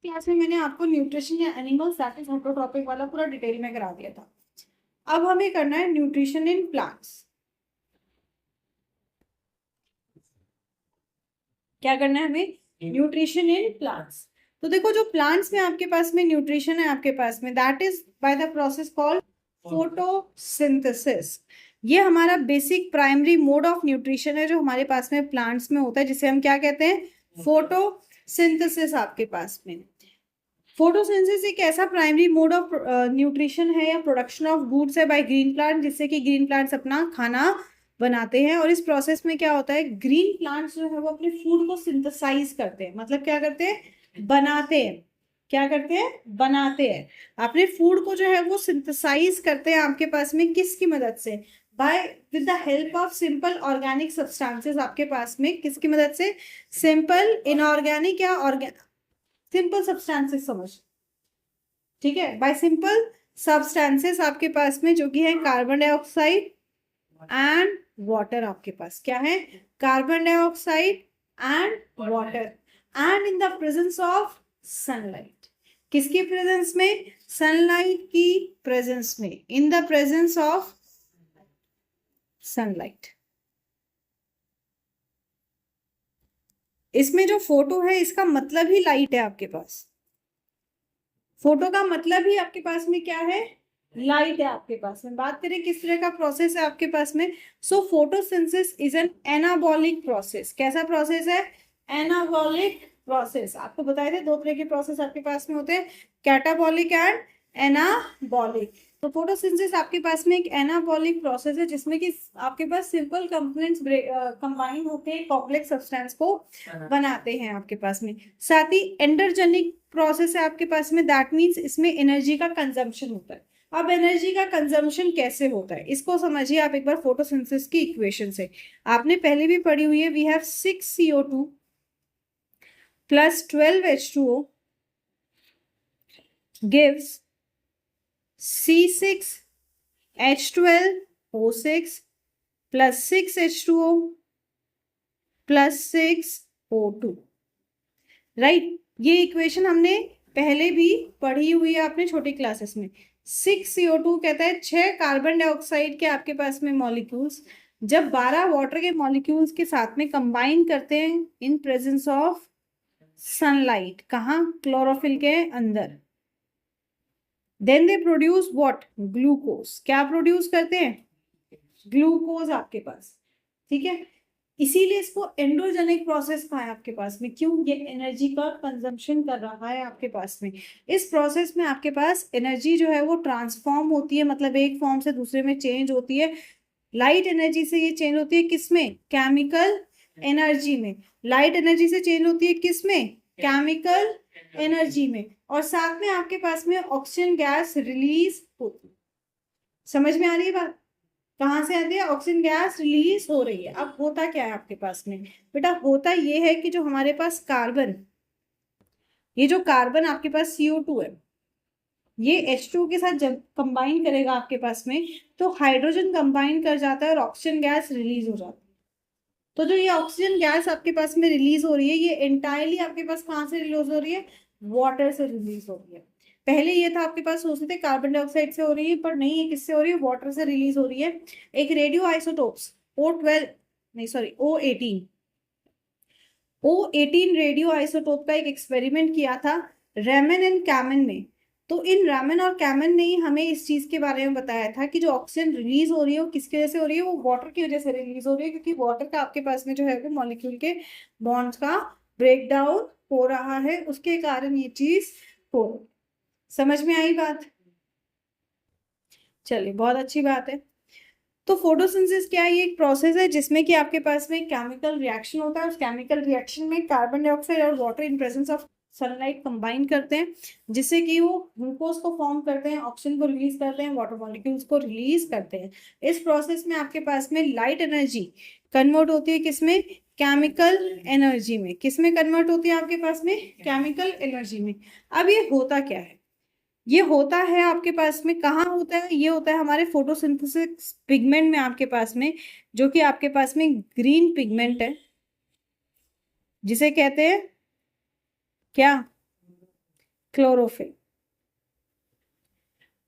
Class में मैंने आपको न्यूट्रिशन या animals that is auto topic वाला पूरा डिटेल में करा दिया था। अब हमें करना है न्यूट्रिशन इन प्लांट्स। क्या करना है हमें? Nutrition in plants. तो देखो जो प्लांट्स में आपके पास में न्यूट्रिशन है आपके पास में that is by the process called photosynthesis. ये हमारा basic primary mode of nutrition है जो हमारे पास में प्लांट्स में होता है, जिसे हम क्या कहते हैं? फोटोसिंथेसिस। आपके पास में फोटोसिंथेसिस एक ऐसा प्राइमरी मोड ऑफ न्यूट्रिशन है या प्रोडक्शन ऑफ गुड्स है बाय ग्रीन प्लांट, जिससे कि ग्रीन प्लांट्स अपना खाना बनाते हैं। और इस प्रोसेस में क्या होता है, ग्रीन प्लांट्स जो है वो अपने फूड को सिंथेसाइज करते हैं। मतलब क्या करते हैं? बनाते हैं। क्या करते हैं? बनाते हैं। अपने फूड को जो है वो सिंथेसाइज करते हैं आपके पास में किसकी मदद से? By with the help of simple organic substances. आपके पास में किसकी मदद से? सिंपल इनऑर्गेनिक या सिंपल सब्सटेंसेस समझ, ठीक है। बाय सिंपल सब्सटेंसेस आपके पास में जो कि है कार्बन डाइऑक्साइड एंड वाटर। आपके पास क्या है? Carbon dioxide and water and in the presence of sunlight. किसकी प्रेजेंस में? सनलाइट की प्रेजेंस में, इन द प्रेजेंस ऑफ सनलाइट। इसमें जो फोटो है इसका मतलब ही लाइट है आपके पास। फोटो का मतलब ही आपके पास में क्या है? लाइट है आपके पास में। बात करें किस तरह का प्रोसेस है आपके पास में, सो photosynthesis is an anabolic process. कैसा प्रोसेस है? Anabolic process. आपको बताए थे दो तरह के प्रोसेस आपके पास में होते हैं, कैटाबॉलिक एंड एनाबॉलिक। तो फोटोसिंथेसिस आपके पास में एक एनाबॉलिक प्रोसेस है जिसमें कि आपके पास सिंपल कंपोनेंट्स कंबाइन होकर कॉम्प्लेक्स सब्सटेंस को बनाते हैं आपके पास में। साथ ही एंडोजेनिक प्रोसेस है आपके पास में, दैट मीन्स इसमें एनर्जी का कंजम्पशन होता है। अब एनर्जी का कंजम्पशन कैसे होता है इसको समझिए आप एक बार फोटोसिंथेसिस की इक्वेशन से। आपने पहले भी पढ़ी हुई है, we have 6CO2 plus 12H2O gives C6H12O6 plus 6H2O plus 6O2। Right, ये इक्वेशन हमने पहले भी पढ़ी हुई है आपने छोटी क्लासेस में। 6CO2 कहता है 6 कार्बन डाइऑक्साइड के आपके पास में मॉलिक्यूल्स जब 12 वाटर के मॉलिक्यूल्स के साथ में कंबाइन करते हैं इन प्रेजेंस ऑफ सनलाइट, कहाँ? क्लोरोफिल के अंदर, then they produce what? Glucose. क्या प्रोड्यूस करते हैं? ग्लूकोज आपके पास, ठीक है। इसीलिए इसको एंडोजेनिक प्रोसेस कहा है आपके पास में। क्यों? ये एनर्जी का कंजम्पशन कर रहा है आपके पास में। इस प्रोसेस में आपके पास एनर्जी जो है वो ट्रांसफॉर्म होती है, मतलब एक फॉर्म से दूसरे में चेंज होती है। लाइट एनर्जी से ये चेंज होती है किसमें? केमिकल एनर्जी में। लाइट एनर्जी से चेंज होती है किसमें? केमिकल एनर्जी में। और साथ में आपके पास में ऑक्सीजन गैस रिलीज होती है। समझ में आ रही है बात? कहाँ से आती है? ऑक्सीजन गैस रिलीज हो रही है। अब होता क्या है आपके पास में बेटा? होता ये है कि जो हमारे पास कार्बन, ये जो कार्बन आपके पास CO2 है, ये H2 के साथ जब कंबाइन करेगा आपके पास में तो हाइड्रोजन कंबाइन कर जाता है और ऑक्सीजन गैस रिलीज हो जाती है। तो जो ये ऑक्सीजन गैस आपके पास में रिलीज हो रही है ये एंटायरली आपके पास कहाँ से रिलीज हो रही है? वाटर से रिलीज हो रही है। पहले ये था आपके पास सोचते थे कार्बन डाइऑक्साइड से हो रही है, पर नहीं, ये किससे हो रही है? वाटर से रिलीज हो रही है। एक रेडियो आइसोटोप्स O12, नहीं सॉरी O18 रेडियो आइसोटोप का एक एक्सपेरिमेंट किया था रेमन एंड कैमन ने। तो इन रेमन और कैमन ने ही हमें इस चीज के बारे में बताया था कि जो ऑक्सीजन रिलीज हो रही है वो किसकी वजह से हो रही है? वो वाटर की वजह से रिलीज हो रही है, क्योंकि वाटर का आपके पास में जो है वो मॉलिक्यूल के बॉन्ड्स का ब्रेक डाउन हो रहा है, उसके कारण ये चीज हो रही है। समझ में आई बात? चलिए, बहुत अच्छी बात है। तो फोटोसिंथेसिस क्या है? ये एक प्रोसेस है जिसमें कि आपके पास में केमिकल रिएक्शन होता है। उस केमिकल रिएक्शन में कार्बन डाइऑक्साइड और water in presence of sunlight combine करते हैं, जिससे कि वो ग्लूकोज को फॉर्म करते हैं, ऑक्सीजन को रिलीज करते हैं, वाटर मॉलिक्यूल्स को रिलीज करते हैं। इस प्रोसेस में आपके पास में लाइट एनर्जी कन्वर्ट होती है किसमें? केमिकल एनर्जी में। किसमें कन्वर्ट होती है आपके पास में? केमिकल एनर्जी में। अब ये होता क्या है? ये होता है आपके पास में कहाँ होता है? ये होता है हमारे फोटोसिंथेसिस पिगमेंट में आपके पास में, जो कि आपके पास में ग्रीन पिगमेंट है, जिसे कहते हैं क्या? क्लोरोफिल।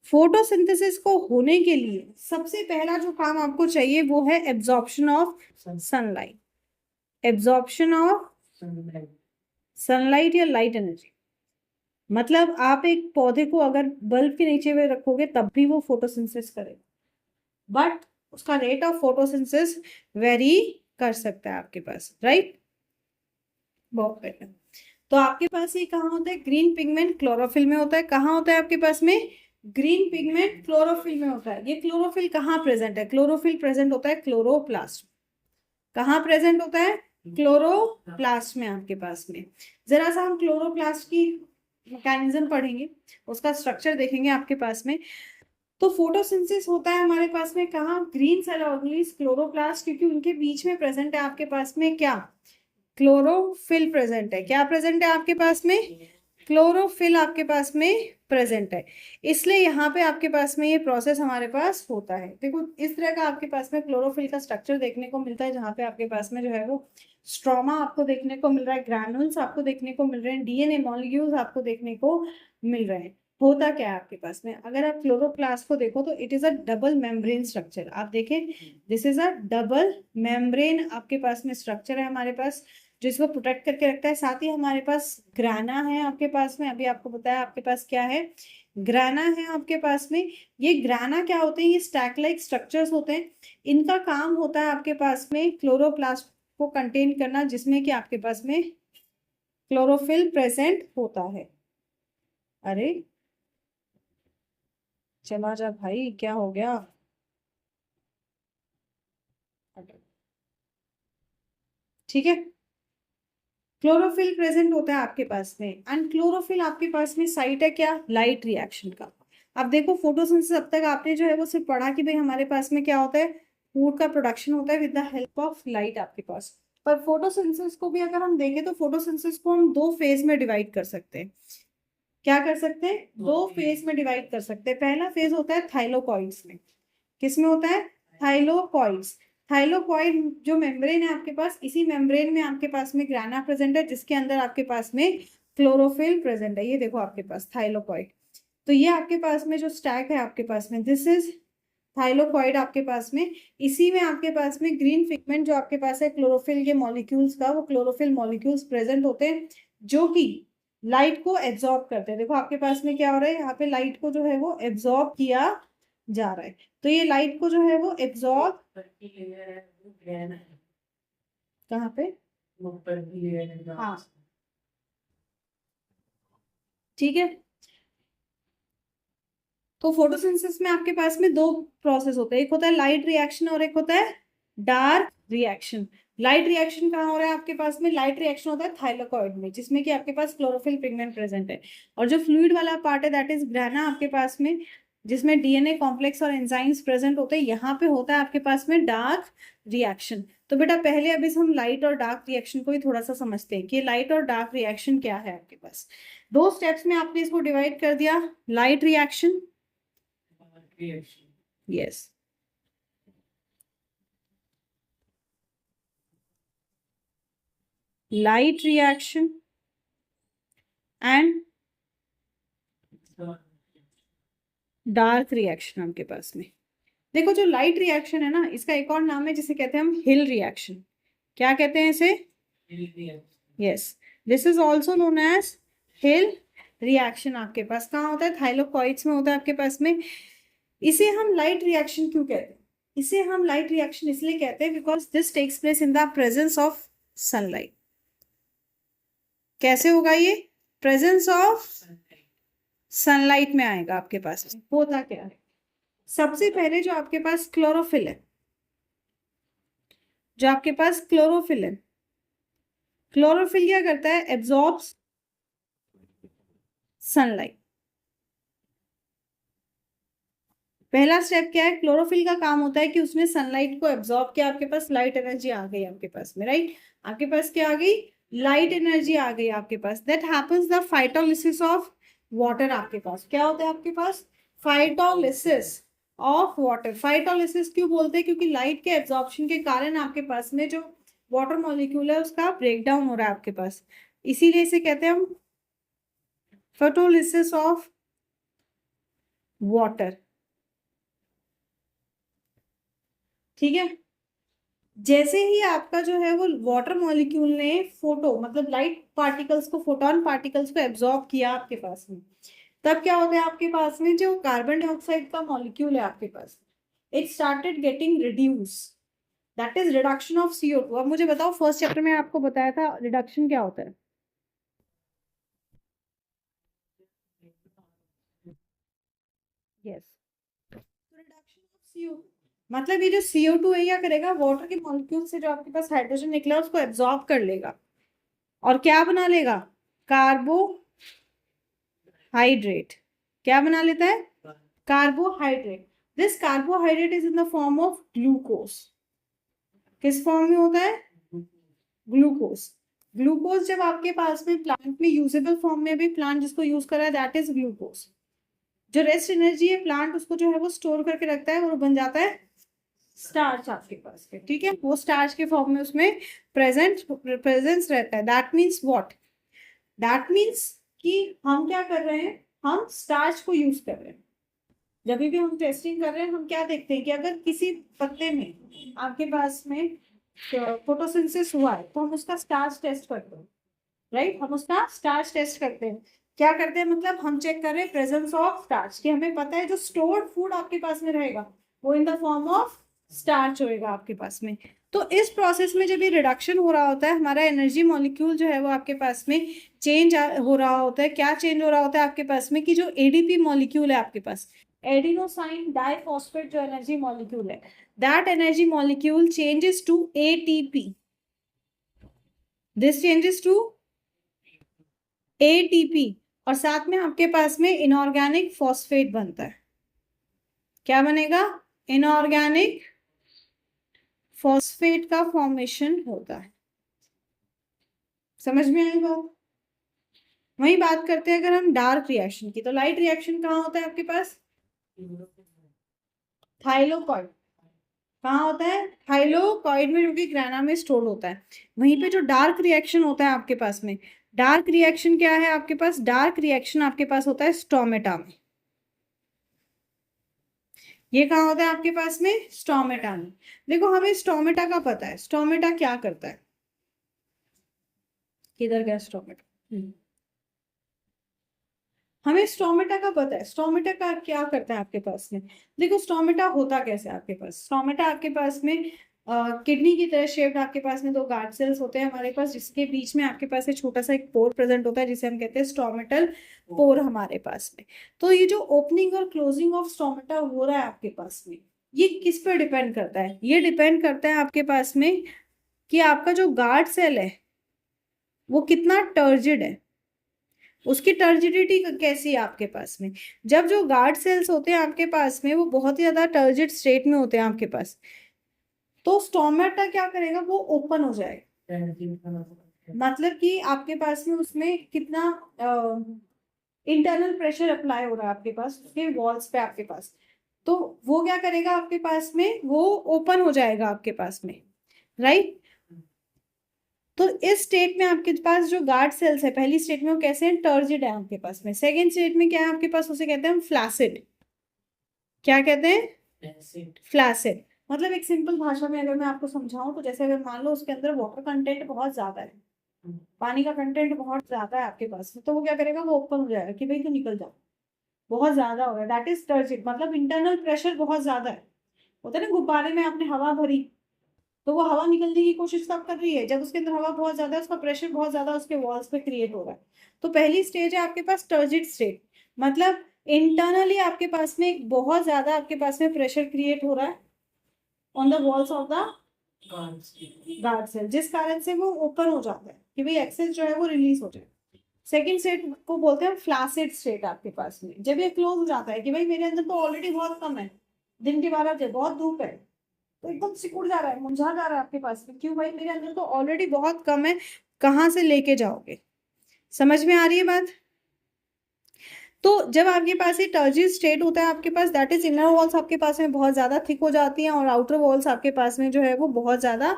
फोटोसिंथेसिस को होने के लिए सबसे पहला जो काम आपको चाहिए वो है absorption of sunlight. Absorption of sunlight या लाइट एनर्जी, मतलब आप एक पौधे को अगर बल्ब के नीचे में रखोगे तब भी वो फोटोसिंथेसिस करेगा, बट उसका रेट ऑफ फोटोसिंथेसिस वेरी कर सकता है आपके पास, राइट। बहुत बढ़िया। तो आपके पास ये कहाँ होता है? ग्रीन पिगमेंट क्लोरोफिल में होता है। कहाँ होता है आपके पास में? ग्रीन पिगमेंट क्लोरोफिल में होता है। ये क्लोरोफिल कहाँ प्रेजेंट है? क्लोरोफिल प्रेजेंट होता है क्लोरोप्लास्ट। कहाँ प्रेजेंट होता है? क्लोरोप्लास्ट में आपके पास में। जरा सा हम क्लोरोप्लास्ट की मैकेनिज्म पढ़ेंगे, उसका स्ट्रक्चर देखेंगे आपके पास में। तो फोटोसिंथेसिस होता है हमारे पास में कहाँ? ग्रीन सेल ऑर्गेनेल्स क्लोरोप्लास्ट, क्योंकि उनके बीच में प्रेजेंट है आपके पास में क्या? क्लोरोफिल प्रेजेंट है। क्या प्रेजेंट है आपके पास में? क्लोरोफिल आपके पास में प्रेजेंट है, इसलिए यहाँ पे आपके पास में ये प्रोसेस हमारे पास होता है। देखो इस तरह का आपके पास में क्लोरोफिल का स्ट्रक्चर देखने को मिलता है, जहाँ पे आपके पास में जो है वो स्ट्रोमा आपको देखने को मिल रहा है, ग्रैनुल्स आपको देखने को मिल रहे हैं, डीएनए मॉलिक्यूल्स आपको देखने को मिल रहे हैं। होता क्या है आपके पास में? अगर आप क्लोरोप्लास्ट को देखो तो it is a double membrane structure. आप देखें, this is a double membrane आपके पास में स्ट्रक्चर है हमारे पास, जिसको प्रोटेक्ट करके रखता है। साथ ही हमारे पास ग्राना है आपके पास में, अभी आपको बताया आपके पास क्या है? ग्राना है आपके पास में। ये ग्राना क्या होते हैं? ये स्टैक लाइक स्ट्रक्चर्स होते हैं। इनका काम होता है आपके पास में क्लोरोप्लास्ट को कंटेन करना, जिसमें कि आपके पास में क्लोरोफिल प्रेजेंट होता है। अरे चला जा भाई, क्या हो गया? ठीक है, क्लोरोफिल प्रेजेंट होता है आपके पास में। एंड क्लोरोफिल आपके पास में साइट है क्या? लाइट रिएक्शन का। अब देखो फोटोसिंथेसिस अब तक आपने जो है वो सिर्फ पढ़ा कि भाई हमारे पास में क्या होता है? फूड का प्रोडक्शन होता है with the help of light आपके पास। पर फोटोसिंथेसिस को भी अगर हम देखें तो फोटोसिंथेसिस को हम दो फेज में डिवाइड कर सकते हैं। क्या कर सकते हैं? दो फेज में डिवाइड कर सकते हैं। पहला फेज होता है थाइलोकॉइड्स में। किस में होता है? थाइलोकॉइड्स। थाइलोकॉइड जो मेम्ब्रेन है आपके पास, इसी मेम्ब्रेन में आपके पास में ग्राना प्रेजेंट है, जिसके अंदर आपके पास में क्लोरोफिल प्रेजेंट है। ये देखो आपके पास थाइलोकॉइड। तो ये आपके पास में जो स्टैक है आपके पास में, दिस इज थाइलोकॉइड आपके पास में। इसी में आपके पास में ग्रीन पिगमेंट जो आपके पास है क्लोरोफिल के मॉलिक्यूल्स का, वो क्लोरोफिल मॉलिक्यूल्स प्रेजेंट होते हैं जो कि लाइट को एब्जॉर्ब करते हैं। देखो आपके पास में क्या हो रहा है? यहाँ पे लाइट को जो है वो एब्जॉर्ब किया जा रहा है। तो ये लाइट को जो है वो एब्जॉर्ब कहाँ पे? हाँ ठीक है। तो फोटोसिंथेसिस में आपके पास में दो प्रोसेस होते हैं, एक होता है लाइट रिएक्शन और एक होता है डार्क रिएक्शन। लाइट रिएक्शन कहाँ हो रहा है आपके पास में? लाइट रिएक्शन होता है थाइलोकॉइड में, जिसमें कि आपके पास क्लोरोफिल पिगमेंट प्रेजेंट है। और जो फ्लूइड वाला पार्ट है दैट इज ग्राना आपके पास में, जिसमें डीएनए कॉम्प्लेक्स और एंजाइम्स प्रेजेंट होते हैं। यहाँ पे होता है आपके पास में डार्क रिएक्शन। तो बेटा पहले अभी हम लाइट और डार्क रिएक्शन को ही थोड़ा सा समझते हैं कि लाइट और डार्क रिएक्शन क्या है आपके पास। दो स्टेप्स में आपने इसको डिवाइड कर दिया। Light reaction, yes, light reaction and dark reaction आपके पास में। देखो जो लाइट रिएक्शन है ना, इसका एक और नाम है जिसे कहते हैं हम हिल रिएक्शन। क्या कहते हैं इसे? Yes, this is also known as Hill reaction. आपके पास कहाँ होता है? थाइलोकॉइड्स में होता है आपके पास में। इसे हम लाइट रिएक्शन क्यों कहते हैं? इसे हम लाइट रिएक्शन इसलिए कहते हैं because this takes place in the presence of sunlight. कैसे होगा ये? प्रेजेंस ऑफ सनलाइट में आएगा आपके पास। होता क्या है? सबसे पहले जो आपके पास क्लोरोफिल है, जो आपके पास क्लोरोफिल है, क्लोरोफिल क्या करता है? Absorbs sunlight. पहला स्टेप क्या है? क्लोरोफिल का काम होता है कि उसने सनलाइट को एब्जॉर्ब किया, आपके पास लाइट एनर्जी आ गई आपके पास में, राइट। आपके पास क्या आ गई? लाइट एनर्जी आ गई आपके पास। That happens the photolysis of water. आपके पास क्या होता है? आपके पास फाइटोलिसिस ऑफ वाटर। फाइटोलिसिस क्यों बोलते हैं? क्योंकि लाइट के एब्जॉर्प्शन के कारण आपके पास में जो वाटर मॉलिक्यूल है उसका ब्रेकडाउन हो रहा है आपके पास, इसीलिए इसे कहते हैं हम फोटोलिसिस ऑफ वाटर, ठीक है। जैसे ही आपका जो है वो वाटर मॉलिक्यूल ने फोटो मतलब लाइट पार्टिकल्स को, फोटोन पार्टिकल्स को एब्जॉर्ब किया आपके पास में, तब क्या होता है आपके पास में जो कार्बन डाइऑक्साइड का मॉलिक्यूल है आपके पास, it started getting reduce, that is reduction of CO2। अब मुझे बताओ, फर्स्ट चैप्टर में आपको बताया था रिडक्शन क्या होता है? यस, रिडक्शन ऑफ CO, मतलब ये जो CO2 है क्या करेगा, वाटर के मॉलिक्यूल से जो आपके पास हाइड्रोजन निकला उसको एब्जॉर्ब कर लेगा और क्या बना लेगा, कार्बोहाइड्रेट। क्या बना लेता है? Carbohydrate. This carbohydrate is in the form of glucose. किस फॉर्म में होता है? ग्लूकोज। ग्लूकोज जब आपके पास में प्लांट में यूजेबल फॉर्म में भी प्लांट जिसको यूज कर रहा है, दैट इज ग्लूकोज। जो रेस्ट एनर्जी है प्लांट उसको जो है वो स्टोर करके रखता है और बन जाता है स्टार्च आपके पास में, ठीक है। वो स्टार्च के फॉर्म में उसमें प्रेजेंस रहता है। That means what? That means कि हम क्या कर रहे हैं, हम स्टार्च को यूज कर रहे हैं। जब भी हम टेस्टिंग कर रहे हैं हम क्या देखते हैं कि अगर किसी पत्ते में आपके पास में फोटोसिंथेसिस हुआ है तो हम उसका स्टार्च टेस्ट करते हैं, राइट। हम उसका स्टार्च टेस्ट करते हैं। क्या करते हैं, मतलब हम चेक कर रहे हैं प्रेजेंस ऑफ स्टार्च, कि हमें पता है जो स्टोर्ड फूड आपके पास में रहेगा वो इन द फॉर्म ऑफ स्टार्च होएगा आपके पास में। तो इस प्रोसेस में जब ये रिडक्शन हो रहा होता है, हमारा एनर्जी मॉलिक्यूल जो है वो आपके पास में चेंज हो रहा होता है। क्या चेंज हो रहा होता है आपके पास में, कि जो एडीपी मॉलिक्यूल है आपके पास, एडिनोसाइन डाइफॉस्फेट जो एनर्जी मॉलिक्यूल है, that energy molecule changes to ATP। This changes to ATP और साथ में आपके पास में इनऑर्गेनिक फॉस्फेट बनता है। क्या बनेगा? इनऑर्गेनिक फॉस्फेट का फॉर्मेशन होता है। समझ में आई बात? वही बात करते हैं अगर हम डार्क रिएक्शन की, तो लाइट रिएक्शन कहाँ होता है आपके पास? थाइलोकॉइड। कहाँ होता है? थाइलोकॉइड में, जो कि ग्राना में स्टोर होता है। वहीं पे जो डार्क रिएक्शन होता है आपके पास में, डार्क रिएक्शन क्या है आपके पास? डार्क रिएक्शन आपके पास होता है स्टोमेटा में। ये कहाँ होता है आपके पास में? स्टोमेटा में। देखो हमें स्टोमेटा का पता है, स्टोमेटा क्या करता है? किधर गया स्टोमेटा? हमें स्टोमेटा का पता है, स्टोमेटा का क्या करता है आपके पास में। देखो स्टोमेटा होता कैसे है आपके पास, स्टोमेटा आपके पास में किडनी की तरह शेप्ड आपके पास में दो गार्ड सेल्स होते हैं हमारे पास, जिसके बीच में आपके पास एक छोटा सा एक पोर प्रेजेंट होता है जिसे हम कहते हैं स्टोमेटल पोर हमारे पास में। तो ये जो ओपनिंग और क्लोजिंग ऑफ स्टोमेटा हो रहा है आपके पास में, ये किस पर डिपेंड करता है? ये डिपेंड करता है आपके पास में कि आपका जो गार्ड सेल है वो कितना टर्जिड है, उसकी टर्जिडिटी कैसी है आपके पास में। जब जो गार्ड सेल्स होते हैं आपके पास में वो बहुत ही ज्यादा टर्जिड स्टेट में होते हैं आपके पास, तो स्टोमेटा क्या करेगा, वो ओपन हो जाएगा। मतलब कि आपके पास में उसमें कितना इंटरनल प्रेशर अप्लाई हो रहा है आपके पास उसके वॉल्स पे आपके पास, तो वो क्या करेगा आपके पास में, वो ओपन हो जाएगा आपके पास में, राइट। तो इस स्टेट में आपके पास जो गार्ड सेल्स है, पहली स्टेट में वो कैसे हैं? टर्जिड है आपके पास में। सेकेंड स्टेट में क्या है आपके पास, उसे कहते हैं हम फ्लैसिड। क्या कहते हैं? फ्लैसिड। मतलब एक सिंपल भाषा में अगर मैं आपको समझाऊं तो जैसे अगर मान लो उसके अंदर वाटर कंटेंट बहुत ज्यादा है, पानी का कंटेंट बहुत ज्यादा है आपके पास में, तो वो क्या करेगा, वो ओपन हो जाएगा कि भाई तो निकल जाओ, बहुत ज्यादा हो गया। दैट इज टर्जिड, मतलब इंटरनल प्रेशर बहुत ज्यादा है। होता है ना, गुब्बारे में आपने हवा भरी तो वो हवा निकलने की कोशिश तब कर रही है जब उसके अंदर हवा बहुत ज्यादा है, उसका प्रेशर बहुत ज्यादा उसके वॉल्स पे क्रिएट हो रहा है। तो पहली स्टेज है आपके पास टर्जिड स्टेट, मतलब इंटरनली आपके पास में एक बहुत ज्यादा आपके पास में प्रेशर क्रिएट हो रहा है on the walls of the guard cell, जिस कारण से वो ओपन हो जाता है कि भाई एक्सेस जो है वो रिलीज हो जाए। सेकेंड स्टेट को बोलते हैं फ्लैसिड स्टेट आपके पास में, जब ये क्लोज हो जाता है कि भाई मेरे अंदर तो ऑलरेडी बहुत कम है, दिन के 12 बजे बहुत धूप है, तो एकदम सिकुड़ जा रहा है, मुंझा जा रहा है आपके पास में, क्यों भाई मेरे अंदर तो ऑलरेडी बहुत कम है, कहाँ से लेके जाओगे। समझ में आ रही है बात? तो जब आपके पास ये टर्जिड स्टेट होता है आपके पास, दैट इज इनर वॉल्स आपके पास में बहुत ज्यादा थिक हो जाती हैं और आउटर वॉल्स आपके पास में जो है वो बहुत ज्यादा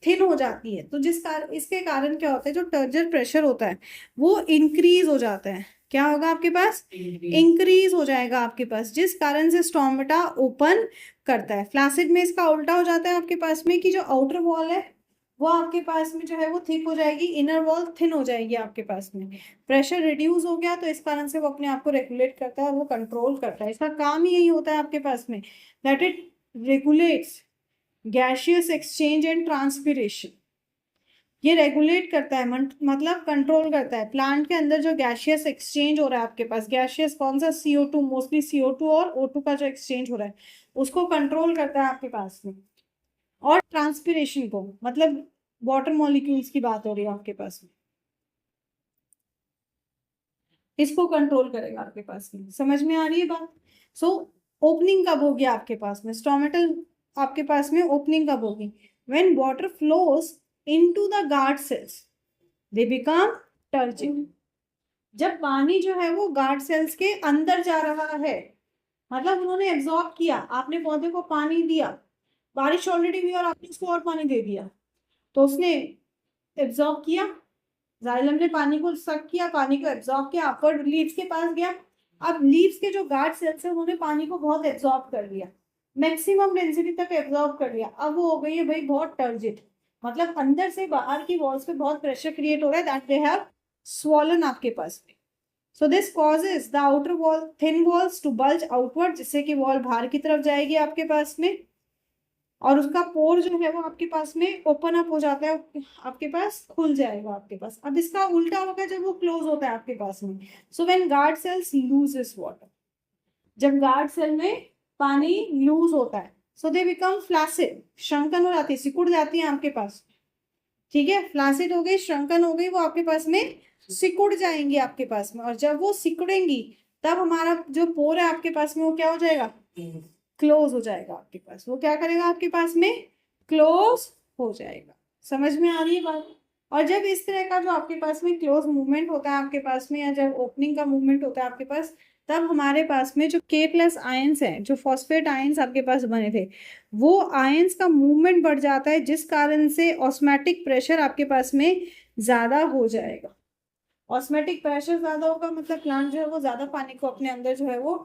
थिन हो जाती है। तो जिस कारण इसके कारण क्या होता है, जो टर्जिड प्रेशर होता है वो इंक्रीज हो जाता है। क्या होगा आपके पास? इंक्रीज हो जाएगा आपके पास, जिस कारण से स्टोमेटा ओपन करता है। फ्लासिड में इसका उल्टा हो जाता है आपके पास में कि जो आउटर वॉल है वो आपके पास में जो है वो थिक हो जाएगी, इनर वॉल थिन हो जाएगी आपके पास में। प्रेशर रिड्यूस हो गया तो इस कारण से वो अपने आप को रेगुलेट करता है और वो कंट्रोल करता है। इसका काम ही यही होता है आपके पास में, that it regulates gaseous exchange and transpiration. ये रेगुलेट करता है, मतलब कंट्रोल करता है प्लांट के अंदर जो गैसियस एक्सचेंज हो रहा है आपके पास। गैसियस कौन सा? CO2, मोस्टली CO2 और O2 का जो एक्सचेंज हो रहा है उसको कंट्रोल करता है आपके पास में। और ट्रांसपिरेशन को, मतलब वाटर मॉलिक्यूल्स की बात हो रही है आपके पास में, इसको कंट्रोल करेगा आपके पास में। समझ में आ रही है बात? सो ओपनिंग कब होगी आपके पास में? स्टोमेटल आपके पास में ओपनिंग कब होगी? When water flows into the guard cells they become turgid. जब पानी जो है वो गार्ड सेल्स के अंदर जा रहा है, मतलब उन्होंने एब्जॉर्ब किया, आपने पौधे को पानी दिया, बारिश ऑलरेडी हुई और आपने उसको और पानी दे दिया, तो उसने एब्जॉर्ब किया, जाइलम ने पानी को सक किया, पानी को एब्जॉर्ब किया, अपवर्ड लीव्स के पास गया। अब लीव्स के जो गार्ड सेल्स है उन्होंने पानी को बहुत एब्जॉर्ब कर लिया, मैक्सिमम डेंसिटी तक एब्जॉर्ब कर लिया। अब वो हो गई है भाई बहुत टर्जिड, मतलब अंदर से बाहर की वॉल्स पे बहुत प्रेशर क्रिएट हो रहा है, दैट दे हैव स्वॉलन आपके पास में। So this causes the outer wall thin walls to bulge outward, जिससे कि वॉल बाहर की तरफ जाएगी आपके पास में, और उसका पोर जो है वो आपके पास में ओपन अप हो जाता है, आपके पास खुल जाएगा आपके पास। अब इसका उल्टा होगा जब वो क्लोज होता है आपके पास में। So when guard cells loses water, जब गार्ड सेल में पानी लूज होता है, सो दे बिकम फ्लैसिड, श्रंकन हो जाती है, सिकुड़ जाती है आपके पास। ठीक है, फ्लैसिड हो गई, श्रंकन हो गई, वो आपके पास में सिकुड़ जाएंगी आपके पास में। और जब वो सिकुड़ेंगी तब हमारा जो पोर है आपके पास में वो क्या हो जाएगा? क्लोज हो जाएगा आपके पास। वो क्या करेगा आपके पास में? क्लोज हो जाएगा। समझ में आ रही है बात? और जब इस तरह का जो आपके पास में क्लोज मूवमेंट होता है आपके पास में, या जब ओपनिंग का मूवमेंट होता है आपके पास, तब हमारे पास में जो K+ आयंस हैं, जो फॉस्फेट आयंस आपके पास बने थे, वो आयंस का मूवमेंट बढ़ जाता है, जिस कारण से ऑस्मैटिक प्रेशर आपके पास में ज्यादा हो जाएगा। ऑस्मैटिक प्रेशर ज्यादा होगा मतलब प्लांट जो है वो ज्यादा पानी को अपने अंदर जो है वो,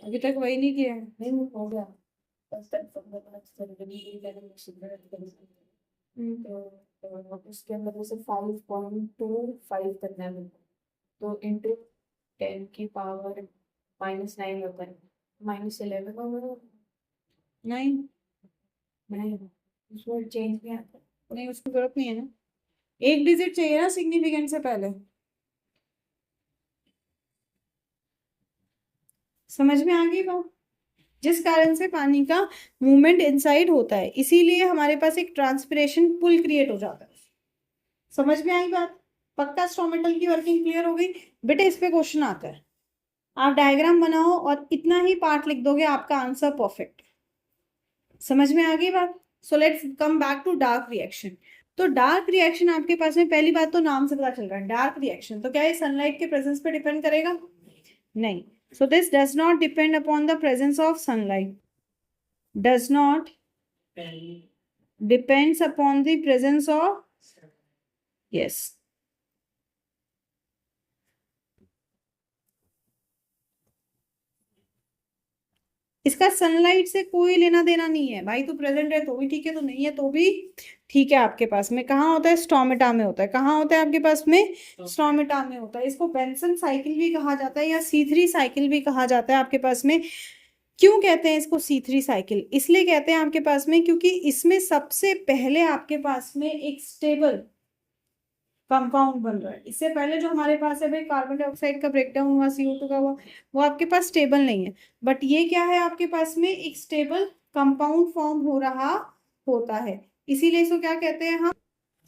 अभी तक वही नहीं किया है। नहीं हो गया। तो उसके अंदर जैसे 5.25 करना है मेरे को, तो इंटू 10⁻⁻9 होता है, -11 होगा। नहीं नहीं, उसमें चेंज नहीं आता। नहीं, उसकी जरूरत नहीं है ना, एक डिजिट चाहिए ना सिग्निफिकेंट से पहले। समझ में आ गई बात? जिस कारण से पानी का मूवमेंट इनसाइड होता है, इसीलिए हमारे पास एक ट्रांसपिरेशन पुल क्रिएट हो जाता है। समझ में आई बात? पक्का स्टोमेटल की वर्किंग क्लियर हो गई? बेटे इस पे क्वेश्चन आता है, आप डायग्राम बनाओ और इतना ही पार्ट लिख दोगे, आपका आंसर परफेक्ट। समझ में आ गई बात? So let's come back to dark reaction. तो डार्क रिएक्शन आपके पास में, पहली बात तो नाम से पता चल रहा है डार्क रिएक्शन, तो क्या ये सनलाइट के प्रेजेंस पे डिपेंड करेगा? नहीं। So this does not depend upon the presence of sunlight. Does not depends upon the presence of, yes. इसका सनलाइट से कोई लेना देना नहीं है भाई, तो प्रेजेंट है तो भी ठीक है, तो नहीं है तो भी ठीक है। आपके पास में कहाँ होता है? स्टोमेटा में होता है। कहाँ होता है आपके पास में? स्टोमेटा में होता है। इसको बेंसन साइकिल भी कहा जाता है या C3 साइकिल भी कहा जाता है आपके पास में। क्यों कहते हैं इसको C3 साइकिल? इसलिए कहते हैं आपके पास में क्योंकि इसमें सबसे पहले आपके पास में एक स्टेबल कंपाउंड बन रहा है। इससे पहले जो हमारे पास है भाई, कार्बन डाइऑक्साइड का ब्रेकडाउन हुआ, CO2 का हुआ, वो आपके पास स्टेबल नहीं है। बट ये क्या है आपके पास में? एक स्टेबल कंपाउंड फॉर्म हो रहा होता है, इसीलिए इसको क्या कहते हैं हम?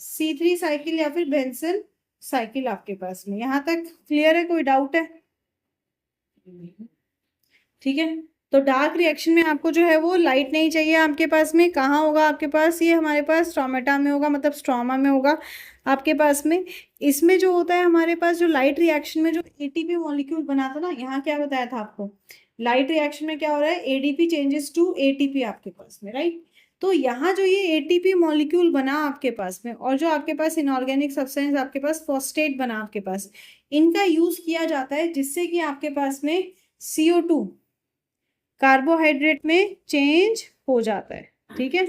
C3 साइकिल या फिर बेंसन साइकिल आपके पास में। यहाँ तक क्लियर है? कोई डाउट है? ठीक है। तो डार्क रिएक्शन में आपको जो है वो लाइट नहीं चाहिए आपके पास में। कहाँ होगा आपके पास? ये हमारे पास स्ट्रोमेटा में होगा, मतलब स्ट्रोमा में होगा आपके पास में। इसमें जो होता है हमारे पास, जो लाइट रिएक्शन में जो ATP मॉलिक्यूल बना था ना, यहाँ क्या बताया था आपको? लाइट रिएक्शन में क्या हो रहा है? ADP चेंजेस टू ATP आपके पास में, राइट? तो यहाँ जो ये एटीपी मॉलिक्यूल बना आपके पास में, और जो आपके पास इनऑर्गेनिक सब्सटेंस आपके पास फॉस्फेट बना आपके पास, इनका यूज किया जाता है जिससे कि आपके पास में CO2 कार्बोहाइड्रेट में चेंज हो जाता है। ठीक है,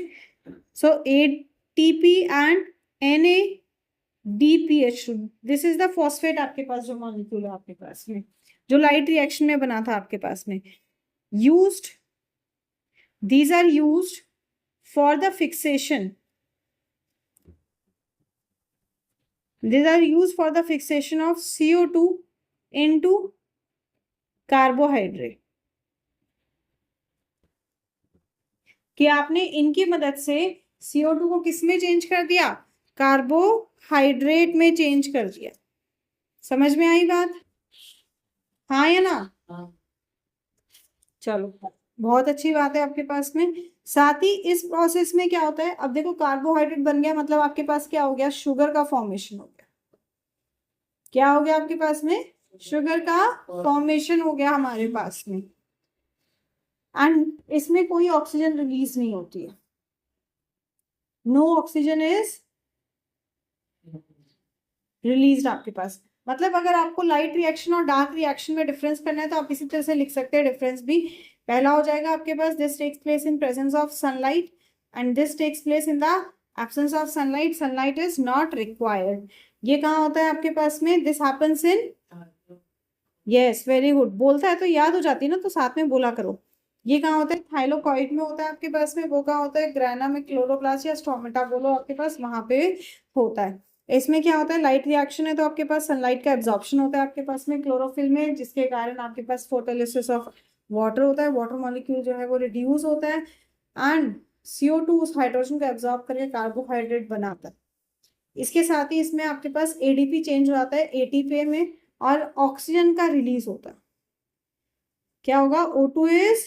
सो ATP and NADPH2, this is the phosphate आपके पास जो मॉलिक्यूल है आपके पास में, जो लाइट रिएक्शन में बना था आपके पास में। Used, these are used for the fixation, these are used for the fixation of CO2 into carbohydrate, कि आपने इनकी मदद से CO2 को किस में चेंज कर दिया, कार्बोहाइड्रेट में चेंज कर दिया। समझ में आई बात? हाँ या ना? चलो, बहुत अच्छी बात है आपके पास में। साथ ही इस प्रोसेस में क्या होता है, अब देखो कार्बोहाइड्रेट बन गया, मतलब आपके पास क्या हो गया, शुगर का फॉर्मेशन हो गया। क्या हो गया आपके पास में, शुगर का फॉर्मेशन हो गया हमारे पास में। एंड इसमें कोई ऑक्सीजन रिलीज नहीं होती है, नो ऑक्सीजन इज रिलीज आपके पास। मतलब अगर आपको लाइट रिएक्शन और डार्क रिएक्शन में डिफरेंस करना है तो आप इसी तरह से लिख सकते हैं डिफरेंस भी। पहला हो जाएगा आपके पास, this takes place in presence of sunlight and this takes place in the absence of sunlight, sunlight is not required. ये कहाँ होता है आपके पास में, this happens in, yes very good, बोलता है तो याद हो जाती है ना, तो साथ में बोला करो। ये कहाँ होता है, थाइलोकॉइड में होता है आपके पास में। वो कहाँ होता है, ग्रैना में, क्लोरोप्लास्ट या स्टोमेटा बोलो आपके पास, वहां पे होता है। इसमें क्या होता है, लाइट रिएक्शन है तो आपके पास सनलाइट का एब्जॉर्प्शन होता है आपके पास में क्लोरोफिल में, जिसके कारण आपके पास फोटोलिसिस ऑफ वाटर होता है, वाटर मॉलिक्यूल जो है वो रिड्यूस होता है एंड CO2 उस हाइड्रोजन को एब्जॉर्ब करके कार्बोहाइड्रेट बनाता है। इसके साथ ही इसमें आपके पास ADP चेंज हो जाता है ATP में और ऑक्सीजन का रिलीज होता है। क्या होगा, O2 इज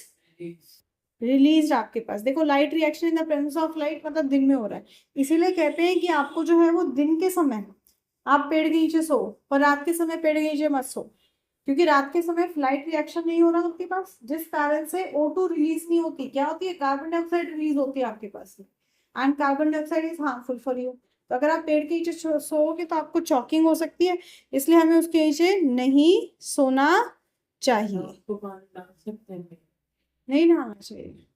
रिलीज आपके पास। देखो light reaction in the presence of light मतलब दिन में हो रहा है, इसीलिए कहते हैं कि आपको जो है वो दिन के समय आप पेड़ के नीचे सो, पर रात के समय पेड़ के नीचे मत सो, क्योंकि रात के समय लाइट रिएक्शन नहीं हो रहा आपके पास, जिस कारण से O2 रिलीज नहीं होती। क्या होती है, कार्बन डाइऑक्साइड रिलीज होती है आपके पास, and carbon dioxide is harmful for you. तो अगर आप पेड़ के नीचे सोओगे तो आपको चॉकिंग हो सकती है, इसलिए हमें उसके नीचे नहीं सोना चाहिए। नहीं नहाना चाहिए,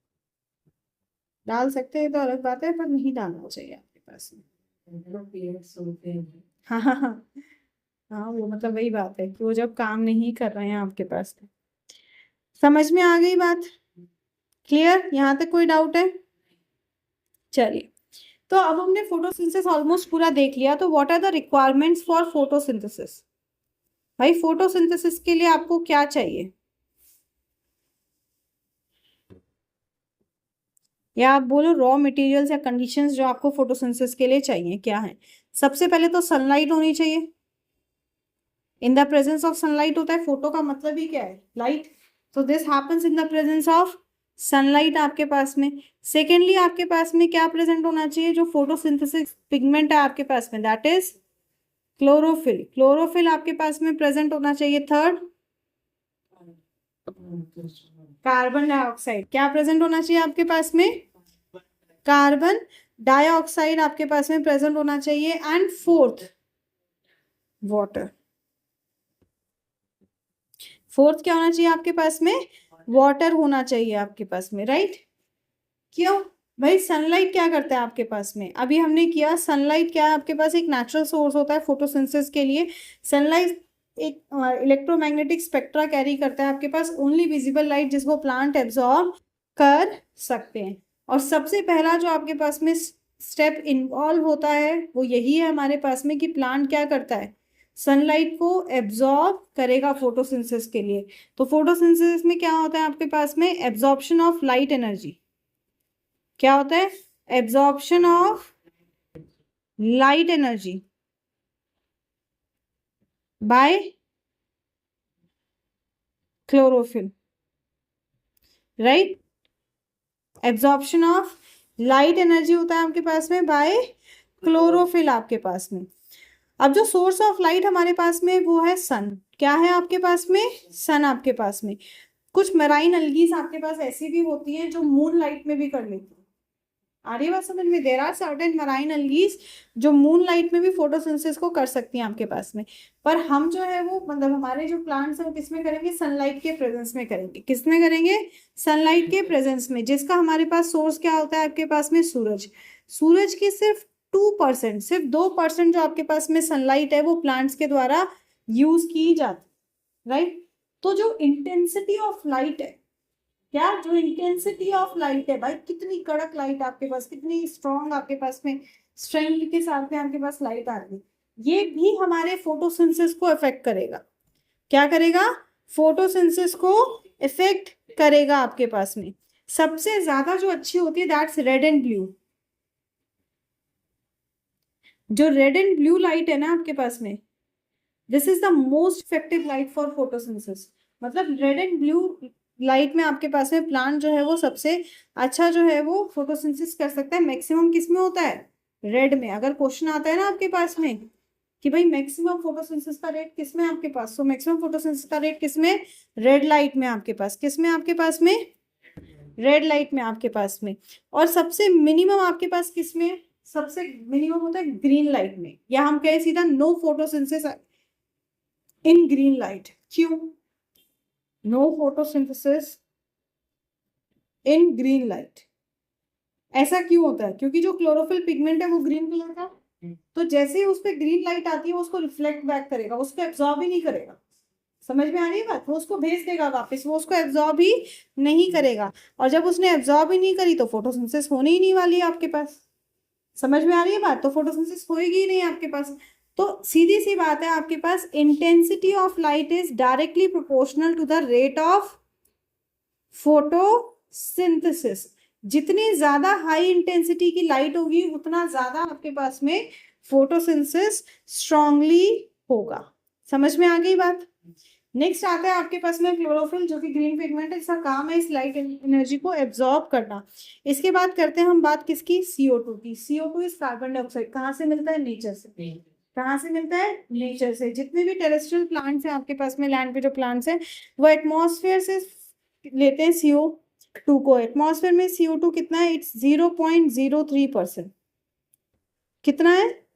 डाल सकते हैं तो अलग बात है, पर नहीं डालना चाहिए आपके पास में। हाँ हाँ हाँ हाँ, वो मतलब वही बात है कि वो जब काम नहीं कर रहे हैं आपके पास। समझ में आ गई बात? क्लियर? यहाँ तक कोई डाउट है? चलिए, तो अब हमने फोटोसिंथेसिस ऑलमोस्ट पूरा देख लिया। तो what are the requirements for photosynthesis? भाई फोटोसिंथेसिस के लिए आपको क्या चाहिए, या आप बोलो रॉ मटेरियल्स या कंडीशंस जो आपको फोटोसिंथेसिस के लिए चाहिए क्या है? सबसे पहले तो सनलाइट होनी चाहिए। इन द प्रेजेंस ऑफ सनलाइट होता है, फोटो का मतलब ही क्या है, लाइट। तो this happens in the presence of sunlight आपके पास में। सेकेंडली आपके पास में क्या प्रेजेंट होना चाहिए, जो फोटोसिंथेसिस पिगमेंट है आपके पास में, दैट इज क्लोरोफिल। क्लोरोफिल आपके पास में प्रेजेंट होना चाहिए। थर्ड, कार्बन डाइऑक्साइड क्या प्रेजेंट होना चाहिए आपके पास में, कार्बन डाइऑक्साइड आपके पास में प्रेजेंट होना चाहिए। And fourth, water. फोर्थ क्या होना चाहिए आपके पास में, वाटर होना चाहिए आपके पास में, राइट। क्यों भाई, सनलाइट क्या करता है आपके पास में, अभी हमने किया, सनलाइट क्या है आपके पास, एक नेचुरल सोर्स होता है फोटोसिंथेसिस के लिए। सनलाइट एक इलेक्ट्रोमैग्नेटिक स्पेक्ट्रा कैरी करता है आपके पास, ओनली विजिबल लाइट जिसको प्लांट एब्जॉर्ब कर सकते हैं। और सबसे पहला जो आपके पास में स्टेप इन्वॉल्व होता है वो यही है हमारे पास में, कि प्लांट क्या करता है, सनलाइट को एब्जॉर्ब करेगा फोटोसिंथेसिस के लिए। तो फोटोसिंथेसिस में क्या होता है आपके पास में, एब्जॉर्प्शन ऑफ लाइट एनर्जी। क्या होता है, absorption of light energy by chlorophyll, right. Absorption of light energy होता है आपके पास में बाय क्लोरोफिल आपके पास में। अब जो सोर्स ऑफ लाइट हमारे पास में वो है सन। क्या है आपके पास में, सन आपके पास में। कुछ मेराइन अलगीज आपके पास ऐसी भी होती हैं जो मून लाइट में भी कर लेती हैं, आ रही है बात समझ में? देर आर सर्टेन मराइन अलगीज जो मून लाइट में भी फोटोसिंथेसिस को कर सकती हैं आपके पास में, पर हम जो है वो मतलब हमारे जो प्लांट्स हैं वो किसमें करेंगे? सनलाइट के प्रेजेंस में करेंगे। किसमें करेंगे? सनलाइट के प्रेजेंस में, जिसका हमारे पास सोर्स क्या होता है आपके पास में? सूरज। सूरज की सिर्फ 2%, सिर्फ 2% जो आपके पास में सनलाइट है वो प्लांट्स के द्वारा यूज की जाती, राइट? तो जो इंटेंसिटी ऑफ लाइट है, क्या जो इंटेंसिटी ऑफ लाइट है भाई, कितनी कड़क लाइट आपके पास, कितनी स्ट्रॉन्ग आपके पास में स्ट्रेंथ के साथ में आपके पास लाइट आ रही है, ये भी हमारे फोटोसिंथेसिस को इफेक्ट करेगा। क्या करेगा? फोटोसिंथेसिस को इफेक्ट करेगा आपके पास में। सबसे ज्यादा जो अच्छी होती है दैट्स रेड एंड ब्लू। जो रेड एंड ब्लू लाइट है ना आपके पास में, this is the most effective light for photosynthesis. मतलब रेड एंड ब्लू लाइट में आपके पास में प्लांट जो है वो सबसे अच्छा जो है वो फोटोसिंथेसिस कर सकता है। मैक्सिमम किस में होता है? रेड में। अगर क्वेश्चन आता है ना आपके पास में कि भाई मैक्सिमम फोटोसिंथेसिस का रेट किस में आपके पास, तो मैक्सिमम फोटोसिंथेसिस का रेट किस में? रेड लाइट में आपके पास। किस में आपके पास में? रेड लाइट में आपके पास में। और सबसे मिनिमम आपके पास किस में? सबसे मिनिमम होता है ग्रीन लाइट में, या हम कहें सीधा no photosynthesis in green light. क्यों no photosynthesis in green light? ऐसा क्यों होता है? क्योंकि जो क्लोरोफिल पिगमेंट है वो ग्रीन कलर का, तो जैसे ही उस पर ग्रीन लाइट आती है वो उसको रिफ्लेक्ट बैक करेगा, उसको एब्जॉर्ब ही नहीं करेगा। समझ में आ रही है बात? वो उसको भेज देगा वापस, वो उसको एब्जॉर्ब ही नहीं करेगा। और जब उसने एब्जॉर्ब ही नहीं करी तो फोटोसिंथेसिस होने ही नहीं वाली है आपके पास। समझ में आ रही है बात? तो फोटोसिंथेसिस होएगी ही नहीं आपके पास। तो सीधी सी बात है, आपके पास intensity of light is directly proportional to the rate of photosynthesis. जितनी ज्यादा हाई इंटेंसिटी की लाइट होगी उतना ज्यादा आपके पास में फोटोसिंथेसिस स्ट्रांगली होगा। समझ में आ गई बात? नेक्स्ट आता है आपके पास में क्लोरोफिल, जो कि ग्रीन पिगमेंट है, इसका काम है इस लाइट एनर्जी को एब्जॉर्ब करना। इसके बाद करते हैं हम बात किसकी? CO2 की। CO2 is carbon dioxide. कहाँ से मिलता है? नेचर से। कहाँ से मिलता है? नेचर से। जितने भी टेरेस्ट्रियल प्लांट्स हैं आपके पास में, लैंड पे जो प्लांट्स हैं, वो एटमॉस्फेयर से लेते हैं CO2 को। एटमॉस्फेयर में CO2 कितना है? इट्स 0.03%। कितना है?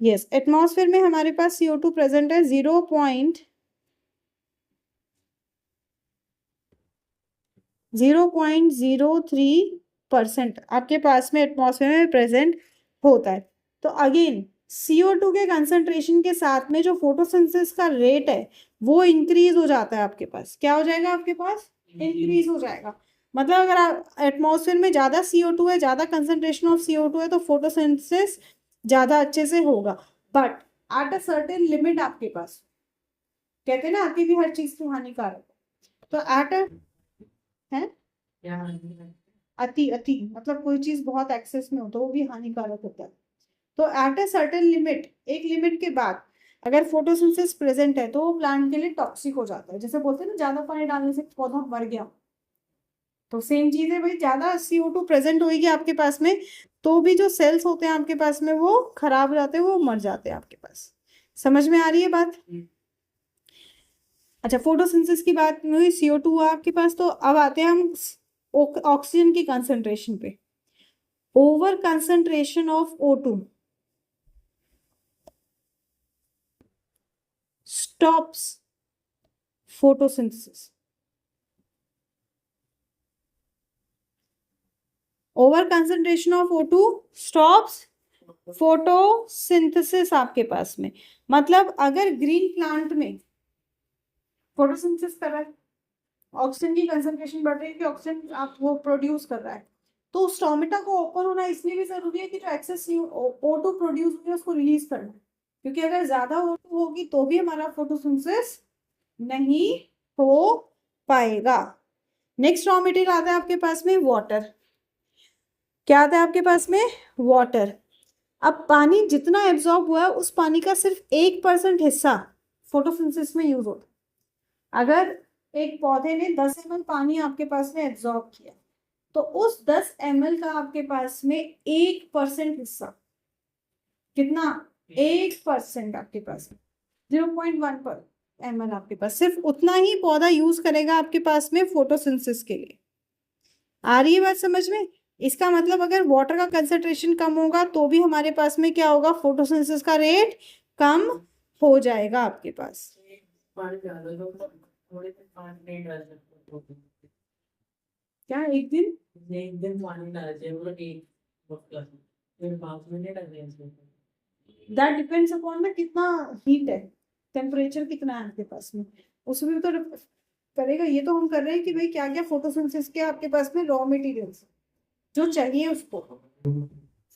यस, एटमॉस्फेयर में हमारे पास CO2 प्रेजेंट है 0.03% आपके पास में एटमॉस्फेयर में प्रेजेंट होता है। तो अगेन CO2 के कंसंट्रेशन के साथ में जो फोटोसिंथेसिस का रेट है वो इंक्रीज हो जाता है आपके पास। क्या हो जाएगा आपके पास? इंक्रीज हो जाएगा। मतलब अगर आप एटमॉस्फेयर में ज्यादा CO2 है, ज्यादा कंसंट्रेशन ऑफ CO2 है, तो फोटोसिंथेसिस ज्यादा अच्छे से होगा। But at a certain limit आपके पास, कहते हैं ना अति भी हर चीज की हानिकारक है, तो एट अ है अति, अति मतलब कोई चीज बहुत एक्सेस में हो तो वो भी हानिकारक होता है। तो एट अ सर्टेन लिमिट, एक लिमिट के बाद अगर फोटोसिंथेसिस प्रेजेंट है तो वो प्लांट के लिए टॉक्सिक हो जाता है। जैसे बोलते हैं ना ज्यादा पानी डालने से पौधा मर गया, तो सेम चीज है भाई, ज्यादा CO2 प्रेजेंट होगी आपके पास में तो भी जो सेल्स होते हैं आपके पास में वो खराब हो जाते हैं, वो मर जाते हैं आपके पास। समझ में आ रही है बात? अच्छा, फोटोसिंथेसिस की बात हुई, CO2 हुआ आपके पास, तो अब आते हैं हम ऑक्सीजन की कंसंट्रेशन पे। Over concentration of O2 stops photosynthesis. Over concentration of O2 stops photosynthesis आपके पास में। मतलब अगर ग्रीन प्लांट में फोटोसिंथेसिस कर रहा है, ऑक्सीजन की कंसंट्रेशन बढ़ रही है कि ऑक्सीजन आप वो प्रोड्यूस कर रहा है, तो स्टोमेटा को ओपन होना इसलिए भी जरूरी है कि जो एक्सेस O2 प्रोड्यूस हुई है उसको रिलीज करना, क्योंकि अगर ज्यादा O2 होगी तो भी हमारा फोटोसिंथेसिस नहीं हो पाएगा। नेक्स्ट रॉ मटेरियल आता है आपके पास में वाटर। क्या आता है आपके पास में? वाटर। अब पानी जितना एब्जॉर्ब हुआ है उस पानी का सिर्फ 1% हिस्सा फोटोसिंथेसिस में यूज होता है। अगर एक पौधे ने 10 ml पानी आपके पास में एब्जॉर्ब किया तो उस 10 ml का आपके पास में 1% हिस्सा, कितना? 1% आपके पास, 0.1 ml आपके पास, सिर्फ उतना ही पौधा यूज करेगा आपके पास में फोटोसिंथेसिस के लिए। आ रही है बात समझ में? इसका मतलब अगर वाटर का कंसंट्रेशन कम होगा तो भी हमारे पास में क्या होगा, फोटोसिंथेसिस का रेट कम हो जाएगा आपके पास। क्या एक दिन पानी डाल दैट डिपेंड्स अपॉन में कितना हीट है, टेम्परेचर कितना है आपके पास में, उसमें तो करेगा। ये तो हम कर रहे हैं कि भाई क्या क्या फोटोसिंथेसिस के आपके पास में रॉ मटेरियल्स जो चाहिए उसको,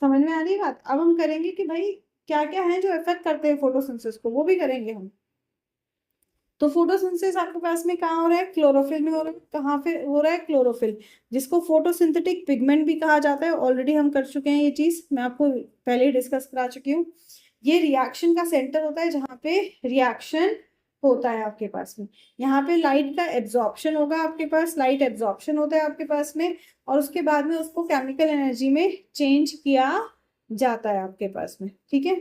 समझ में आ रही है बात? अब हम करेंगे कि भाई क्या क्या है जो इफेक्ट करते हैं फोटोसिंथेसिस को, वो भी करेंगे हम। तो फोटोसिंथेसिस आपके पास में कहाँ हो रहा है, क्लोरोफिल में हो रहा है। कहाँ पे हो रहा है, क्लोरोफिल, जिसको फोटोसिंथेटिक पिगमेंट भी कहा जाता है। ऑलरेडी हम कर चुके हैं ये चीज, मैं आपको पहले ही डिस्कस करा चुकी हूँ। ये रिएक्शन का सेंटर होता है जहाँ पे रिएक्शन होता है आपके पास में। यहाँ पे लाइट का एब्जॉर्प्शन होगा, आपके पास लाइट एब्जॉर्प्शन होता है आपके पास में, और उसके बाद में उसको केमिकल एनर्जी में चेंज किया जाता है आपके पास में। ठीक है,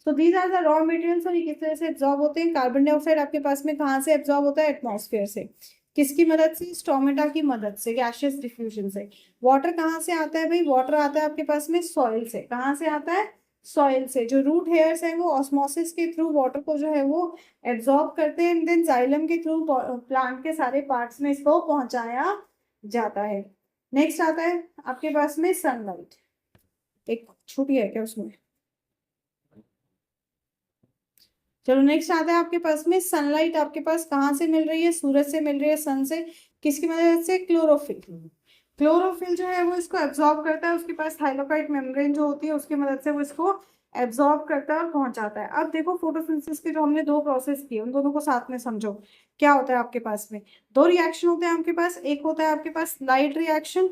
so these are the raw materials. और ये किस तरह से एब्जॉर्ब होते हैं? कार्बन डाइऑक्साइड आपके पास में कहाँ से एब्जॉर्ब होता है? एटमॉस्फेयर से। किसकी मदद से? स्टोमेटा की मदद से, गैसियस डिफ्यूजन से। वाटर कहाँ से आता है भाई? वाटर आता है आपके पास में सॉइल से। कहाँ से आता है? सॉइल से। जो रूट हेयर्स है वो ऑस्मोसिस के थ्रू वाटर को जो है वो एब्जॉर्ब करते हैं, एंड देन जाइलम के थ्रू प्लांट के सारे पार्ट्स में इसको पहुंचाया जाता है। नेक्स्ट आता है आपके पास में सनलाइट। एक छुट्टी है क्या उसमें? चलो नेक्स्ट आता है आपके पास में सनलाइट। आपके पास कहाँ से मिल रही है? सूरज से मिल रही है, सन से। किसकी मदद से? क्लोरोफिल। क्लोरोफिल जो है वो इसको एब्जॉर्ब करता है, उसके पास थाइलोकाइट मेम्ब्रेन जो होती है उसकी मदद से वो इसको एब्जॉर्ब करता है और पहुंचाता है। अब देखो फोटोसिंथेसिस के जो हमने दो प्रोसेस किए उन दोनों को साथ में समझो। क्या होता है आपके पास में? दो रिएक्शन होते हैं आपके पास। एक होता है आपके पास लाइट रिएक्शन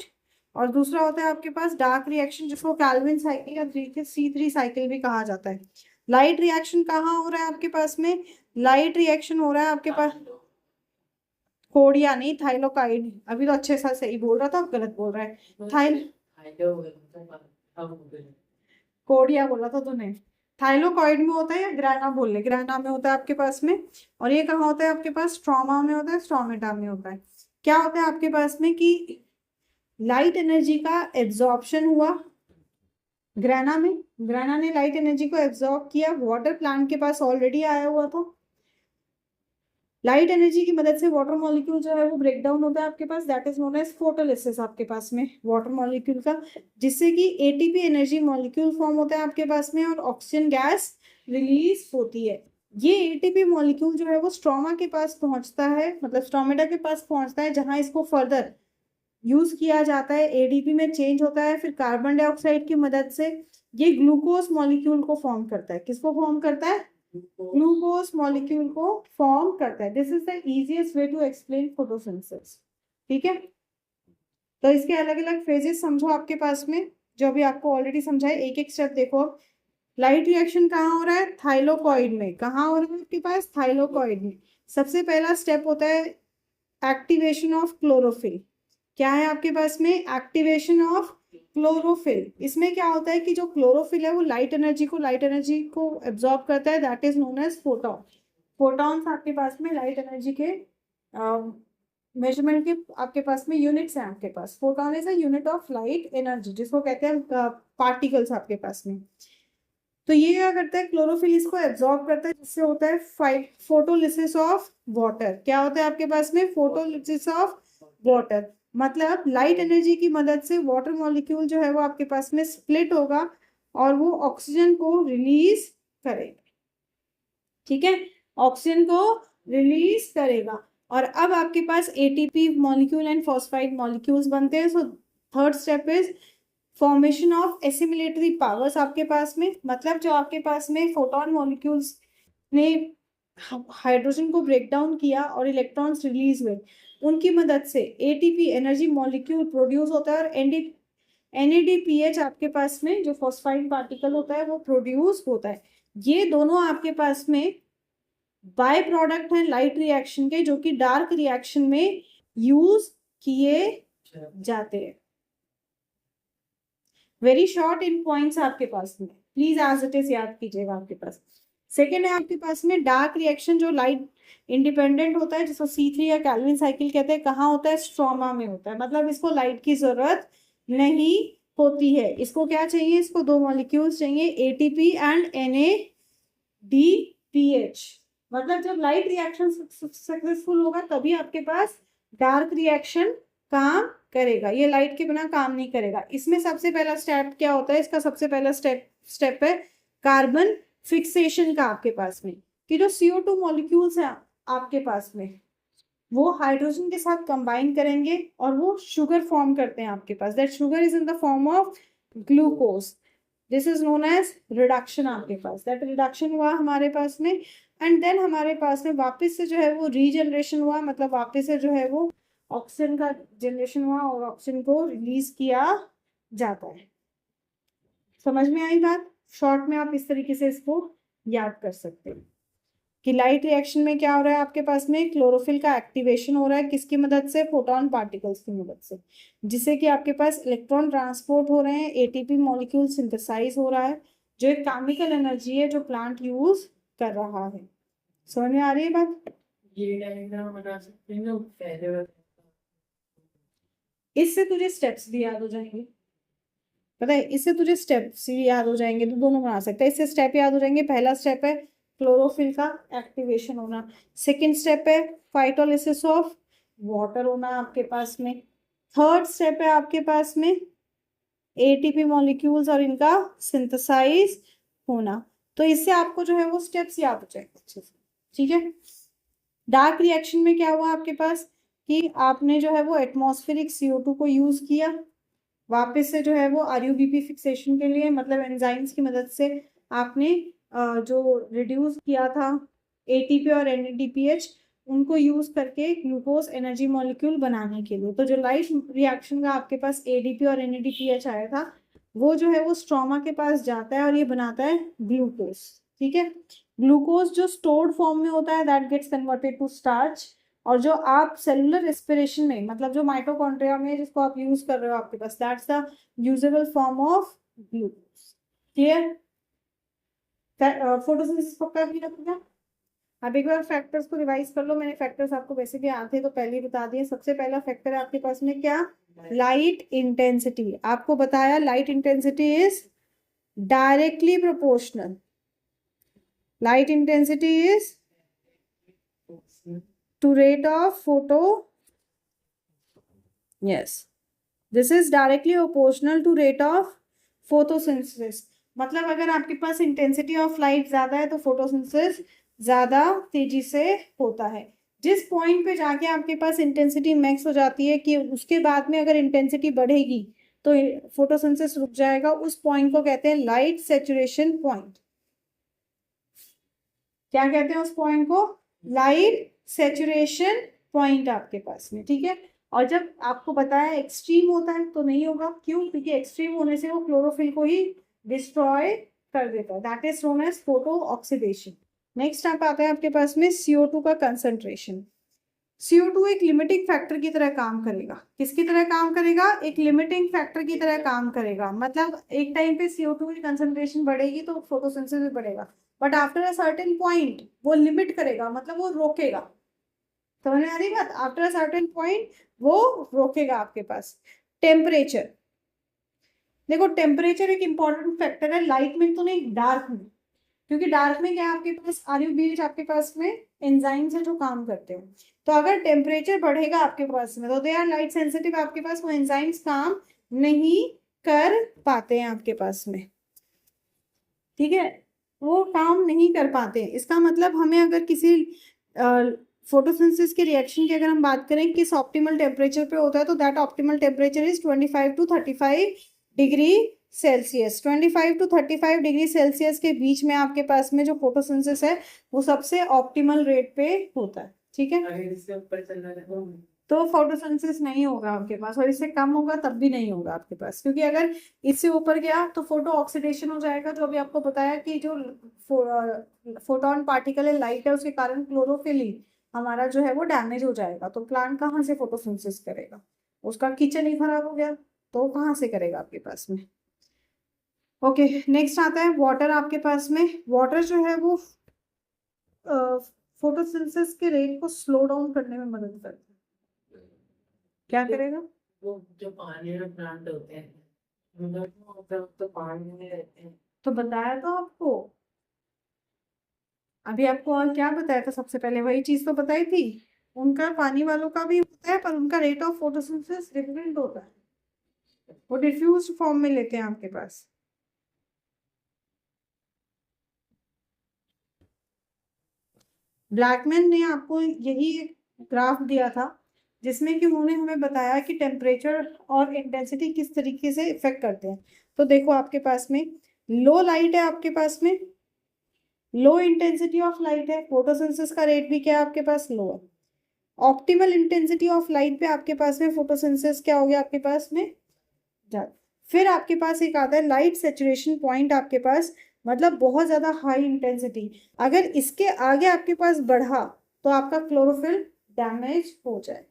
और दूसरा होता है आपके पास डार्क रिएक्शन, जिसको कैल्विन साइकिल या C3 साइकिल भी कहा जाता है। लाइट रिएक्शन कहाँ हो रहा है आपके पास में? लाइट रिएक्शन हो रहा है आपके पास, कोडिया नहीं, थाइलोकाइड। अभी तो अच्छे से सही बोल रहा था, गलत बोल रहा है। कोडिया बोला था तूने। थाइलोकॉइड में होता है या ग्राना बोल ले, ग्राना में होता है आपके पास में। और ये कहाँ होता है आपके पास? स्ट्रोमा में होता है, स्ट्रोमेटा में होता है। क्या होता है आपके पास में कि लाइट एनर्जी का एब्जॉर्प्शन हुआ ग्राना में, ग्राना ने लाइट एनर्जी को एब्जॉर्ब किया, वाटर प्लांट के पास ऑलरेडी आया हुआ था। लाइट एनर्जी की मदद से वाटर मॉलिक्यूल जो है वो ब्रेक डाउन होता है आपके पास, that is known as photolysis आपके पास में वाटर मॉलिक्यूल का, जिससे कि एटीपी एनर्जी मॉलिक्यूल फॉर्म होता है आपके पास में और ऑक्सीजन गैस रिलीज होती है। ये एटीपी मॉलिक्यूल जो है वो स्ट्रोमा के पास पहुंचता है, मतलब स्ट्रोमेटा के पास पहुंचता है, जहां इसको फर्दर यूज किया जाता है, एडीपी में चेंज होता है। फिर कार्बन डाइऑक्साइड की मदद से ये ग्लूकोज मॉलिक्यूल को फॉर्म करता है। किसको फॉर्म करता है? ग्लूकोज मॉलिक्यूल को फॉर्म करता है। This is the easiest way to explain photosynthesis. ठीक है, तो इसके अलग अलग फेजेस समझो आपके पास में, जो अभी आपको ऑलरेडी समझाए। एक एक स्टेप देखो। लाइट रिएक्शन कहाँ हो रहा है? थाइलोकॉइड में। कहाँ हो रहा है आपके पास? थाइलोकॉइड में। सबसे पहला स्टेप होता है एक्टिवेशन ऑफ क्लोरोफिल। क्या है आपके पास में? Activation of chlorophyll. इसमें क्या होता है कि जो क्लोरोफिल है वो लाइट एनर्जी को एब्जॉर्ब करता है, that is known as photon. Photons आपके पास में लाइट एनर्जी के मेजरमेंट के आपके पास में यूनिट्स हैं आपके पास। Photon is a unit of light energy, जिसको कहते हैं पार्टिकल्स आपके पास में। तो ये क्या करता है? क्लोरोफिल इसको एब्जॉर्ब करता है, जिससे होता है फोटोलिसिस ऑफ वाटर। क्या होता है आपके पास में? Photolysis of water. मतलब लाइट एनर्जी की मदद से वाटर मॉलिक्यूल जो है वो आपके पास में स्प्लिट होगा और वो ऑक्सीजन को रिलीज करेगा। ठीक है, ऑक्सीजन को रिलीज करेगा। और अब आपके पास ATP molecule and phosphide molecules बनते हैं। So third step is formation of assimilatory powers आपके पास में। मतलब जो आपके पास में फोटोन मॉलिक्यूल्स ने हाइड्रोजन को ब्रेक डाउन किया और इलेक्ट्रॉन्स रिलीज हुए, उनकी मदद से एटीपी एनर्जी मॉलिक्यूल प्रोड्यूस होता है और NADPH आपके पास में जो फॉस्फाइड पार्टिकल होता है वो प्रोड्यूस होता है। ये दोनों आपके पास में बाय प्रोडक्ट है लाइट रिएक्शन के, जो कि डार्क रिएक्शन में यूज किए जाते हैं। वेरी शॉर्ट इन पॉइंट्स आपके पास में, प्लीज एज इट इज याद कीजिएगा आपके पास। सेकेंड है आपके पास में डार्क रिएक्शन जो लाइट इंडिपेंडेंट होता है, जिसको C3 या कैल्विन साइकिल कहते हैं, कहाँ होता है? स्ट्रोमा में होता है। मतलब इसको लाइट की जरूरत नहीं होती है। इसको क्या चाहिए? इसको दो मॉलिक्यूल्स चाहिए, ATP एंड NADPH। मतलब जब लाइट रिएक्शन सक्सेसफुल होगा तभी आपके पास डार्क रिएक्शन काम करेगा, ये लाइट के बिना काम नहीं करेगा। इसमें सबसे पहला स्टेप क्या होता है? इसका सबसे पहला स्टेप है कार्बन फिक्सेशन का आपके पास में, कि जो CO2 मॉलिक्यूल्स हैं आपके पास में, वो हाइड्रोजन के साथ कंबाइन करेंगे और वो शुगर फॉर्म करते हैं आपके पास। That sugar is in the form of glucose. This is known as reduction आपके पास। दैट रिडक्शन हुआ हमारे पास में, एंड देन हमारे पास में वापस से जो है वो रीजनरेशन हुआ, मतलब वापस से जो है वो ऑक्सीजन का जनरेशन हुआ और ऑक्सीजन को रिलीज किया जाता है। समझ में आई बात? शॉर्ट में आप इस तरीके से इसको याद कर सकते हैं कि लाइट रिएक्शन में क्या हो रहा है आपके पास में? क्लोरोफिल का एक्टिवेशन हो रहा है, किसकी मदद से? फोटोन पार्टिकल्स की मदद से, जिससे कि आपके पास इलेक्ट्रॉन ट्रांसपोर्ट हो रहे हैं, ATP मॉलिक्यूल सिंथेसाइज हो रहा है, जो एक केमिकल एनर्जी है जो प्लांट यूज कर रहा है। समझ में आ रही है बात? ये डायग्राम बना सकते हैं जो पहले वाला। इससे तुझे स्टेप्स भी याद हो जाएंगे, पता है, इससे तुझे स्टेप्स भी याद हो जाएंगे, तो दोनों बना सकते हैं। इससे स्टेप याद हो जाएंगे। पहला स्टेप है क्लोरोफिल का एक्टिवेशन होना, सेकेंड स्टेप है फाइटोलिसिस ऑफ वाटर होना आपके पास में, थर्ड स्टेप है आपके पास में ATP मॉलिक्यूल्स और इनका सिंथेसाइज होना। तो इससे आपको जो है वो स्टेप्स याद हो जाएंगे अच्छे से, ठीक है। डार्क रिएक्शन में क्या हुआ आपके पास कि आपने जो है वो एटमॉस्फेरिक CO2 को यूज किया, वापस से जो है वो RUBP फिक्सेशन के लिए, मतलब एंजाइम्स की मदद से आपने जो रिड्यूस किया था ATP और NADPH, उनको यूज करके ग्लूकोज एनर्जी मॉलिक्यूल बनाने के लिए। तो जो लाइट रिएक्शन का आपके पास ADP और NADPH आया था, वो जो है वो स्ट्रोमा के पास जाता है और ये बनाता है ग्लूकोज, ठीक है। ग्लूकोज जो स्टोर्ड फॉर्म में होता है, that gets converted to starch, और जो आप सेलुलर रेस्पिरेशन में, मतलब जो माइटोकॉन्ड्रिया में जिसको आप यूज कर रहे हो आपके पास, that's the usable form of glucose. Clear? Photosynthesis पक्का क्लियर हो गया? अब एक बार फैक्टर्स को रिवाइज कर लो। मैंने फैक्टर्स आपको वैसे भी आते तो पहले ही बता दिए। सबसे पहला फैक्टर है आपके पास में क्या? Light intensity. आपको बताया light intensity is directly proportional, light intensity is to rate of photo, yes, this is directly proportional to rate of photosynthesis। मतलब अगर आपके पास इंटेंसिटी ऑफ लाइट ज्यादा है तो फोटोसिंथेसिस ज्यादा तेजी से होता है। जिस पॉइंट पे जाके आपके पास इंटेंसिटी मैक्स हो जाती है कि उसके बाद में अगर इंटेंसिटी बढ़ेगी तो फोटोसिंथेसिस रुक जाएगा, उस पॉइंट को कहते हैं लाइट सैचुरेशन पॉइंट। क्या कहते हैं उस पॉइंट को? लाइट सैचुरेशन पॉइंट आपके पास में, ठीक है। और जब आपको बताया एक्सट्रीम होता है तो नहीं होगा, क्यों? क्योंकि एक्सट्रीम होने से वो क्लोरोफिल को ही डिस्ट्रॉय कर देता है, that is known as photo oxidation. Next आप आता है आपके पास में CO2 का कंसंट्रेशन। CO2 एक लिमिटिंग फैक्टर की तरह काम करेगा। किसकी तरह काम करेगा? एक लिमिटिंग फैक्टर की तरह काम करेगा। मतलब एक टाइम पे CO2 की कंसंट्रेशन बढ़ेगी तो फोटोसिंथेसिस बढ़ेगा, but after a certain point वो लिमिट करेगा, मतलब वो रोकेगा। समझ में आ रही बात? आफ्टर अ सर्टेन पॉइंट वो रोकेगा आपके पास। टेम्परेचर, देखो टेम्परेचर एक इंपॉर्टेंट फैक्टर है, लाइट में तो नहीं, डार्क में। क्योंकि डार्क में क्या है आपके पास? RUBH आपके पास में एंजाइम्स है जो काम करते हैं। तो अगर टेम्परेचर बढ़ेगा आपके पास में तो दे आर लाइट सेंसिटिव, आपके पास वो एंजाइम्स काम नहीं कर पाते हैं आपके पास में, ठीक है, वो काम नहीं कर पाते हैं। इसका मतलब हमें अगर किसी फोटोसिंथेसिस के रिएक्शन की अगर हम बात करें किस ऑप्टिमल टेम्परेचर पे होता है, तो that optimal temperature is 25 to 35 degree Celsius. 25 to 35 degree Celsius के बीच में आपके पास में जो फोटोसिंथेसिस है वो सबसे ऑप्टिमल रेट पे होता है, ठीक है। अगर इससे ऊपर चलना है तो फोटोसिंथेसिस नहीं होगा आपके पास, और इससे कम होगा तब भी नहीं होगा आपके पास, क्योंकि अगर इससे ऊपर गया तो फोटो ऑक्सीडेशन हो जाएगा। जो अभी आपको बताया कि जो फोटोन पार्टिकल है, लाइट है, उसके कारण क्लोरोफिल ही हमारा जो है वो डैमेज हो जाएगा। तो प्लांट कहाँ से फोटोसिंथेसिस करेगा? उसका किचन ही खराब हो गया तो कहाँ से करेगा आपके पास में? ओके, नेक्स्ट आता है वाटर आपके पास में। वाटर जो है वो फोटोसिंथेसिस के रेट को स्लो डाउन करने में मदद करता है। क्या करेगा? वो जो पानी में प्लांट होते हैं मतलब तो पानी में रहते हैं। तो बताया तो आपको, अभी आपको और क्या बताया था? सबसे पहले वही चीज तो बताई थी। उनका पानी वालों का भी होता है, पर उनका रेट ऑफ फोटोसिंथेसिस डिफरेंट होता है, वो डिफ्यूज फॉर्म में लेते हैं आपके पास। ब्लैकमैन ने आपको यही ग्राफ दिया था जिसमें कि उन्होंने हमें बताया कि टेम्परेचर और इंटेंसिटी किस तरीके से इफेक्ट करते हैं। तो देखो आपके पास में लो लाइट है, आपके पास में लो इंटेंसिटी ऑफ लाइट है, फोटोसिंथेसिस का रेट भी क्या है आपके पास? लो है। ऑप्टिमल इंटेंसिटी ऑफ लाइट पे आपके पास में फोटोसिंथेसिस क्या हो गया आपके पास में? ज्यादा। फिर आपके पास एक आता है लाइट सेचुरेशन पॉइंट आपके पास, मतलब बहुत ज्यादा हाई इंटेंसिटी। अगर इसके आगे आपके पास बढ़ा तो आपका क्लोरोफिल डैमेज हो जाए।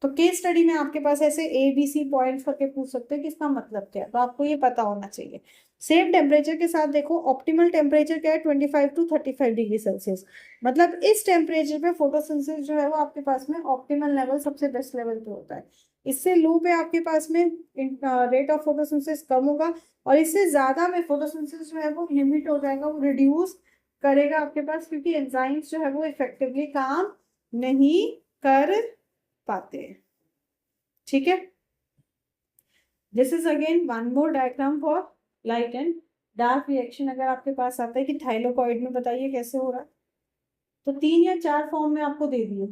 तो केस स्टडी में आपके पास ऐसे ABC पॉइंट्स करके पूछ सकते हैं कि इसका मतलब क्या है, तो आपको ये पता होना चाहिए। सेम टेम्परेचर के साथ देखो ऑप्टिमल टेम्परेचर क्या है? 25 to 35 डिग्री सेल्सियस। मतलब इस टेम्परेचर पे फोटोसिंथेसिस जो है वो आपके पास में ऑप्टिमल लेवल, सबसे बेस्ट लेवल पे होता है। इससे लो पे आपके पास में रेट ऑफ फोटोसिंथेसिस कम होगा, और इससे ज्यादा में फोटोसिंथेसिस जो है वो लिमिट हो जाएगा, वो रिड्यूस करेगा आपके पास, क्योंकि एंजाइम्स जो है वो इफेक्टिवली काम नहीं कर पाते हैं। ठीक है, this is again one more diagram for light and dark reaction. अगर आपके पास आता है कि थाइलोकॉइड में बताइए कैसे हो रहा है, तो 3 या 4 फॉर्म में आपको दे दिए,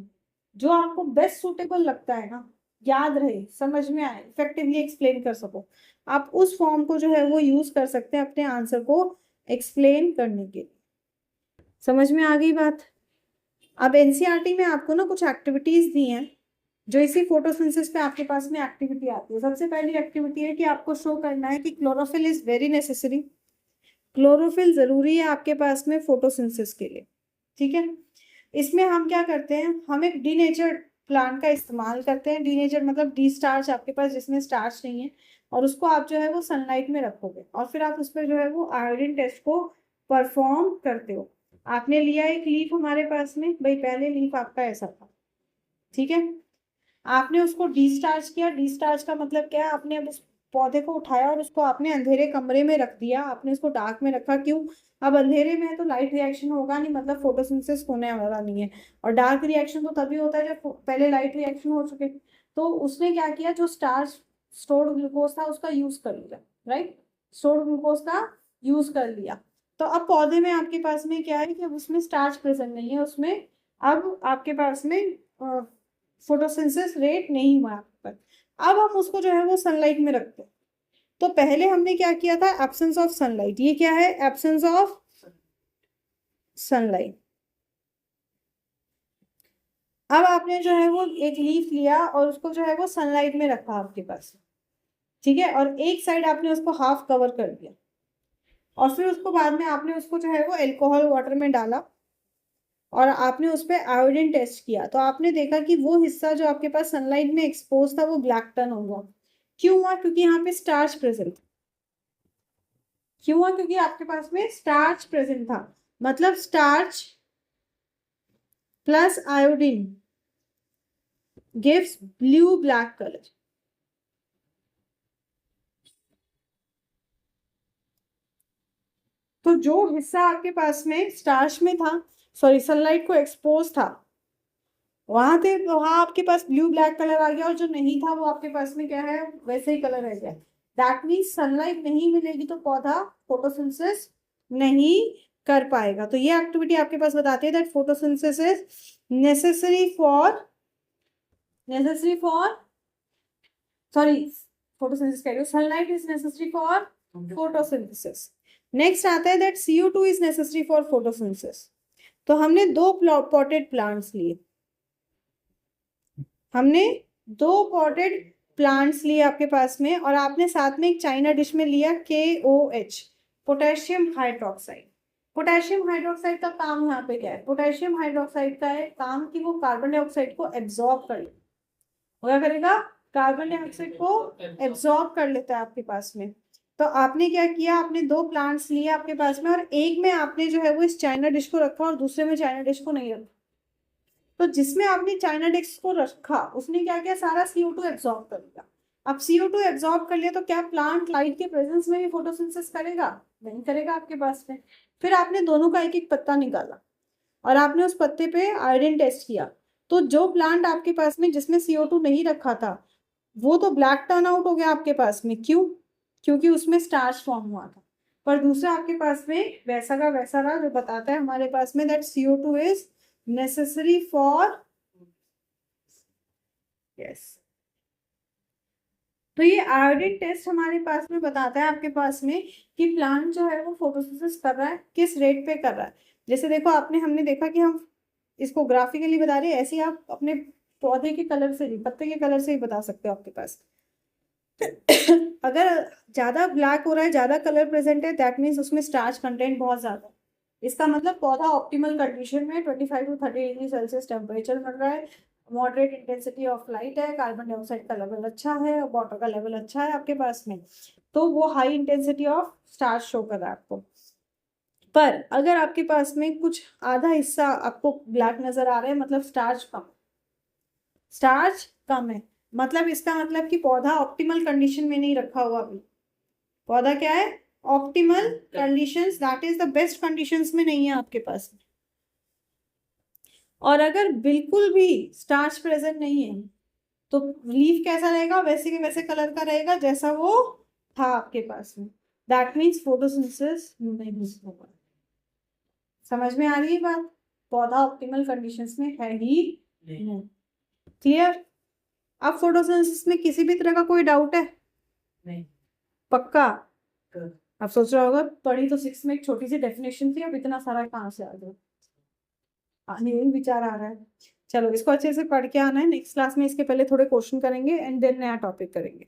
जो आपको बेस्ट सुटेबल लगता है ना, याद रहे, समझ में आए, इफेक्टिवली एक्सप्लेन कर सको, आप उस फॉर्म को जो है वो यूज कर सकते हैं अपने आंसर को एक्सप्लेन करने के लिए। समझ में आ गई बात? अब एनसीईआरटी में आपको ना कुछ एक्टिविटीज दी हैं जो इसी फोटोसिंथेसिस पे आपके पास में एक्टिविटी आती है। सबसे पहली एक्टिविटी है कि आपको शो करना है कि chlorophyll is very necessary. Chlorophyll जरूरी है आपके पास में फोटोसिंथेसिस के लिए। ठीक है, इसमें हम क्या करते हैं, हम एक डीनेचर्ड प्लांट का इस्तेमाल करते हैं। डीनेचर्ड मतलब डी स्टार्च आपके पास जिसमें स्टार्च नहीं है, और उसको आप जो है वो सनलाइट में रखोगे, और फिर आप उस पर जो है वो आयोडीन टेस्ट को परफॉर्म करते हो। आपने लिया एक लीफ हमारे पास में, भाई पहले लीफ आपका ऐसा था, ठीक है, आपने उसको डिस्चार्ज किया। डिस्चार्ज का मतलब क्या है? आपने अब उस पौधे को उठाया और उसको आपने अंधेरे कमरे में रख दिया। आपने उसको डार्क में रखा, क्यों? अब अंधेरे में है तो लाइट रिएक्शन होगा नहीं, मतलब फोटोसिंथेसिस होने वाला नहीं है। और डार्क रिएक्शन तो तभी होता है जब पहले लाइट रिएक्शन हो चुके। तो उसने क्या किया, जो स्टार्च स्टोर्ड ग्लूकोज था उसका यूज कर लिया, राइट, स्टोर्ड ग्लूकोज का यूज कर लिया। तो अब पौधे में आपके पास में क्या है कि अब उसमें स्टार्च प्रेजेंट नहीं है, उसमें अब आपके पास में फोटोसिंथेसिस रेट नहीं हुआ यहाँ पर। अब हम उसको जो है वो सनलाइट में रखते हैं। तो पहले हमने क्या किया था? Absence of sunlight. ये क्या है? Absence of sunlight. अब आपने जो है वो एक लीफ लिया और उसको जो है वो सनलाइट में रखा आपके पास, ठीक है, और एक साइड आपने उसको हाफ कवर कर दिया, और फिर उसको बाद में आपने उसको जो है वो अल्कोहल वाटर में डाला, और आपने उस पर आयोडीन टेस्ट किया। तो आपने देखा कि वो हिस्सा जो आपके पास सनलाइट में एक्सपोज था वो ब्लैक टर्न हुआ। क्यों हुआ? क्योंकि यहाँ पे स्टार्च प्रेजेंट। क्यों हुआ? क्योंकि आपके पास में स्टार्च प्रेजेंट था। मतलब starch plus iodine gives blue black colour. तो जो हिस्सा आपके पास में स्टार्च में था, सॉरी सनलाइट को एक्सपोज था, वहां थे, वहां आपके पास ब्लू ब्लैक कलर आ गया, और जो नहीं था वो आपके पास में क्या है? वैसे ही कलर रह गया। दैट मीन्स सनलाइट नहीं मिलेगी तो पौधा फोटोसिंथेसिस नहीं कर पाएगा। तो ये एक्टिविटी आपके पास बताती है that photosynthesis is necessary for sorry photosynthesis कह रही हूँ, sunlight is necessary for photosynthesis. Next आता है that CO2 is necessary for photosynthesis. तो हमने दो पॉटेड प्लांट्स लिए, हमने दो पॉटेड प्लांट्स लिए आपके पास में, और आपने साथ में एक चाइना डिश में लिया KOH, potassium hydroxide. Potassium hydroxide का काम यहाँ पे क्या है? पोटेशियम हाइड्रोक्साइड का है काम कि वो कार्बन डाइऑक्साइड को एब्जॉर्ब कर ले। वो क्या करेगा? कार्बन डाइऑक्साइड को एब्जॉर्ब कर लेता है आपके पास में। तो आपने क्या किया, आपने 2 प्लांट्स लिए आपके पास में, और एक में आपने जो है वो इस चाइना डिश को रखा और दूसरे में चाइना डिश को नहीं रखा। तो जिसमें आपने चाइना डिश को रखा उसने क्या किया, सारा CO2 एब्जॉर्ब कर लिया। अब CO2 एब्जॉर्ब कर लिया तो क्या प्लांट लाइट के प्रेजेंस में भी फोटोसिंथेसिस करेगा? नहीं करेगा आपके पास में। फिर आपने दोनों का एक एक पत्ता निकाला और आपने उस पत्ते पे आयोडीन टेस्ट किया। तो जो प्लांट आपके पास में जिसमें CO2 नहीं रखा था वो तो ब्लैक टर्न आउट हो गया आपके पास में। क्यों? क्योंकि उसमें स्टार्च फॉर्म हुआ था। पर दूसरा आपके पास में वैसा का वैसा रहा, जो बताता है हमारे पास में that CO2 is necessary for, yes. तो ये आयोडीन टेस्ट हमारे पास में बताता है आपके पास में कि प्लांट जो है वो फोटोसिंथेसिस कर रहा है, किस रेट पे कर रहा है। जैसे देखो आपने, हमने देखा कि हम इसको ग्राफिकली बता रहे हैं, ऐसे ही आप अपने पौधे के कलर से भी, पत्ते के कलर से ही बता सकते हो आपके पास। अगर ज्यादा ब्लैक हो रहा है, ज्यादा कलर प्रेजेंट है, दैट मीन्स उसमें स्टार्च कंटेंट बहुत ज्यादा है। इसका मतलब पौधा ऑप्टिमल कंडीशन में 25 to 30 डिग्री सेल्सियस टेम्परेचर मिल रहा है, मॉडरेट इंटेंसिटी ऑफ लाइट है, कार्बन डाइऑक्साइड का लेवल अच्छा है, वाटर का लेवल अच्छा है आपके पास में, तो वो high intensity of starch show कर रहा है आपको। पर अगर आपके पास में कुछ आधा हिस्सा आपको ब्लैक नजर आ रहा है, मतलब स्टार्च कम, स्टार्च कम है, मतलब इसका मतलब कि पौधा ऑप्टिमल कंडीशन में नहीं रखा हुआ अभी। पौधा क्या है? Optimal conditions, that is the best conditions में नहीं है आपके पास। और अगर बिल्कुल भी स्टार्च प्रेजेंट नहीं है तो लीफ कैसा रहेगा? वैसे के वैसे कलर का रहेगा जैसा वो था आपके पास में। दैट मीन्स फोटोसिंथेसिस नहीं होगा। समझ में आ रही है बात? पौधा ऑप्टिमल कंडीशंस में है ही नहीं। क्लियर? अब फोटोसिंथेसिस में किसी भी तरह का कोई डाउट है? नहीं। पक्का? अब सोच रहा होगा पढ़ी तो 6 में एक छोटी सी डेफिनेशन थी, अब इतना सारा कहाँ से आ गया, यही विचार आ रहा है। चलो इसको अच्छे से पढ़ के आना है, नेक्स्ट क्लास में इसके पहले थोड़े क्वेश्चन करेंगे एंड देन नया टॉपिक करेंगे।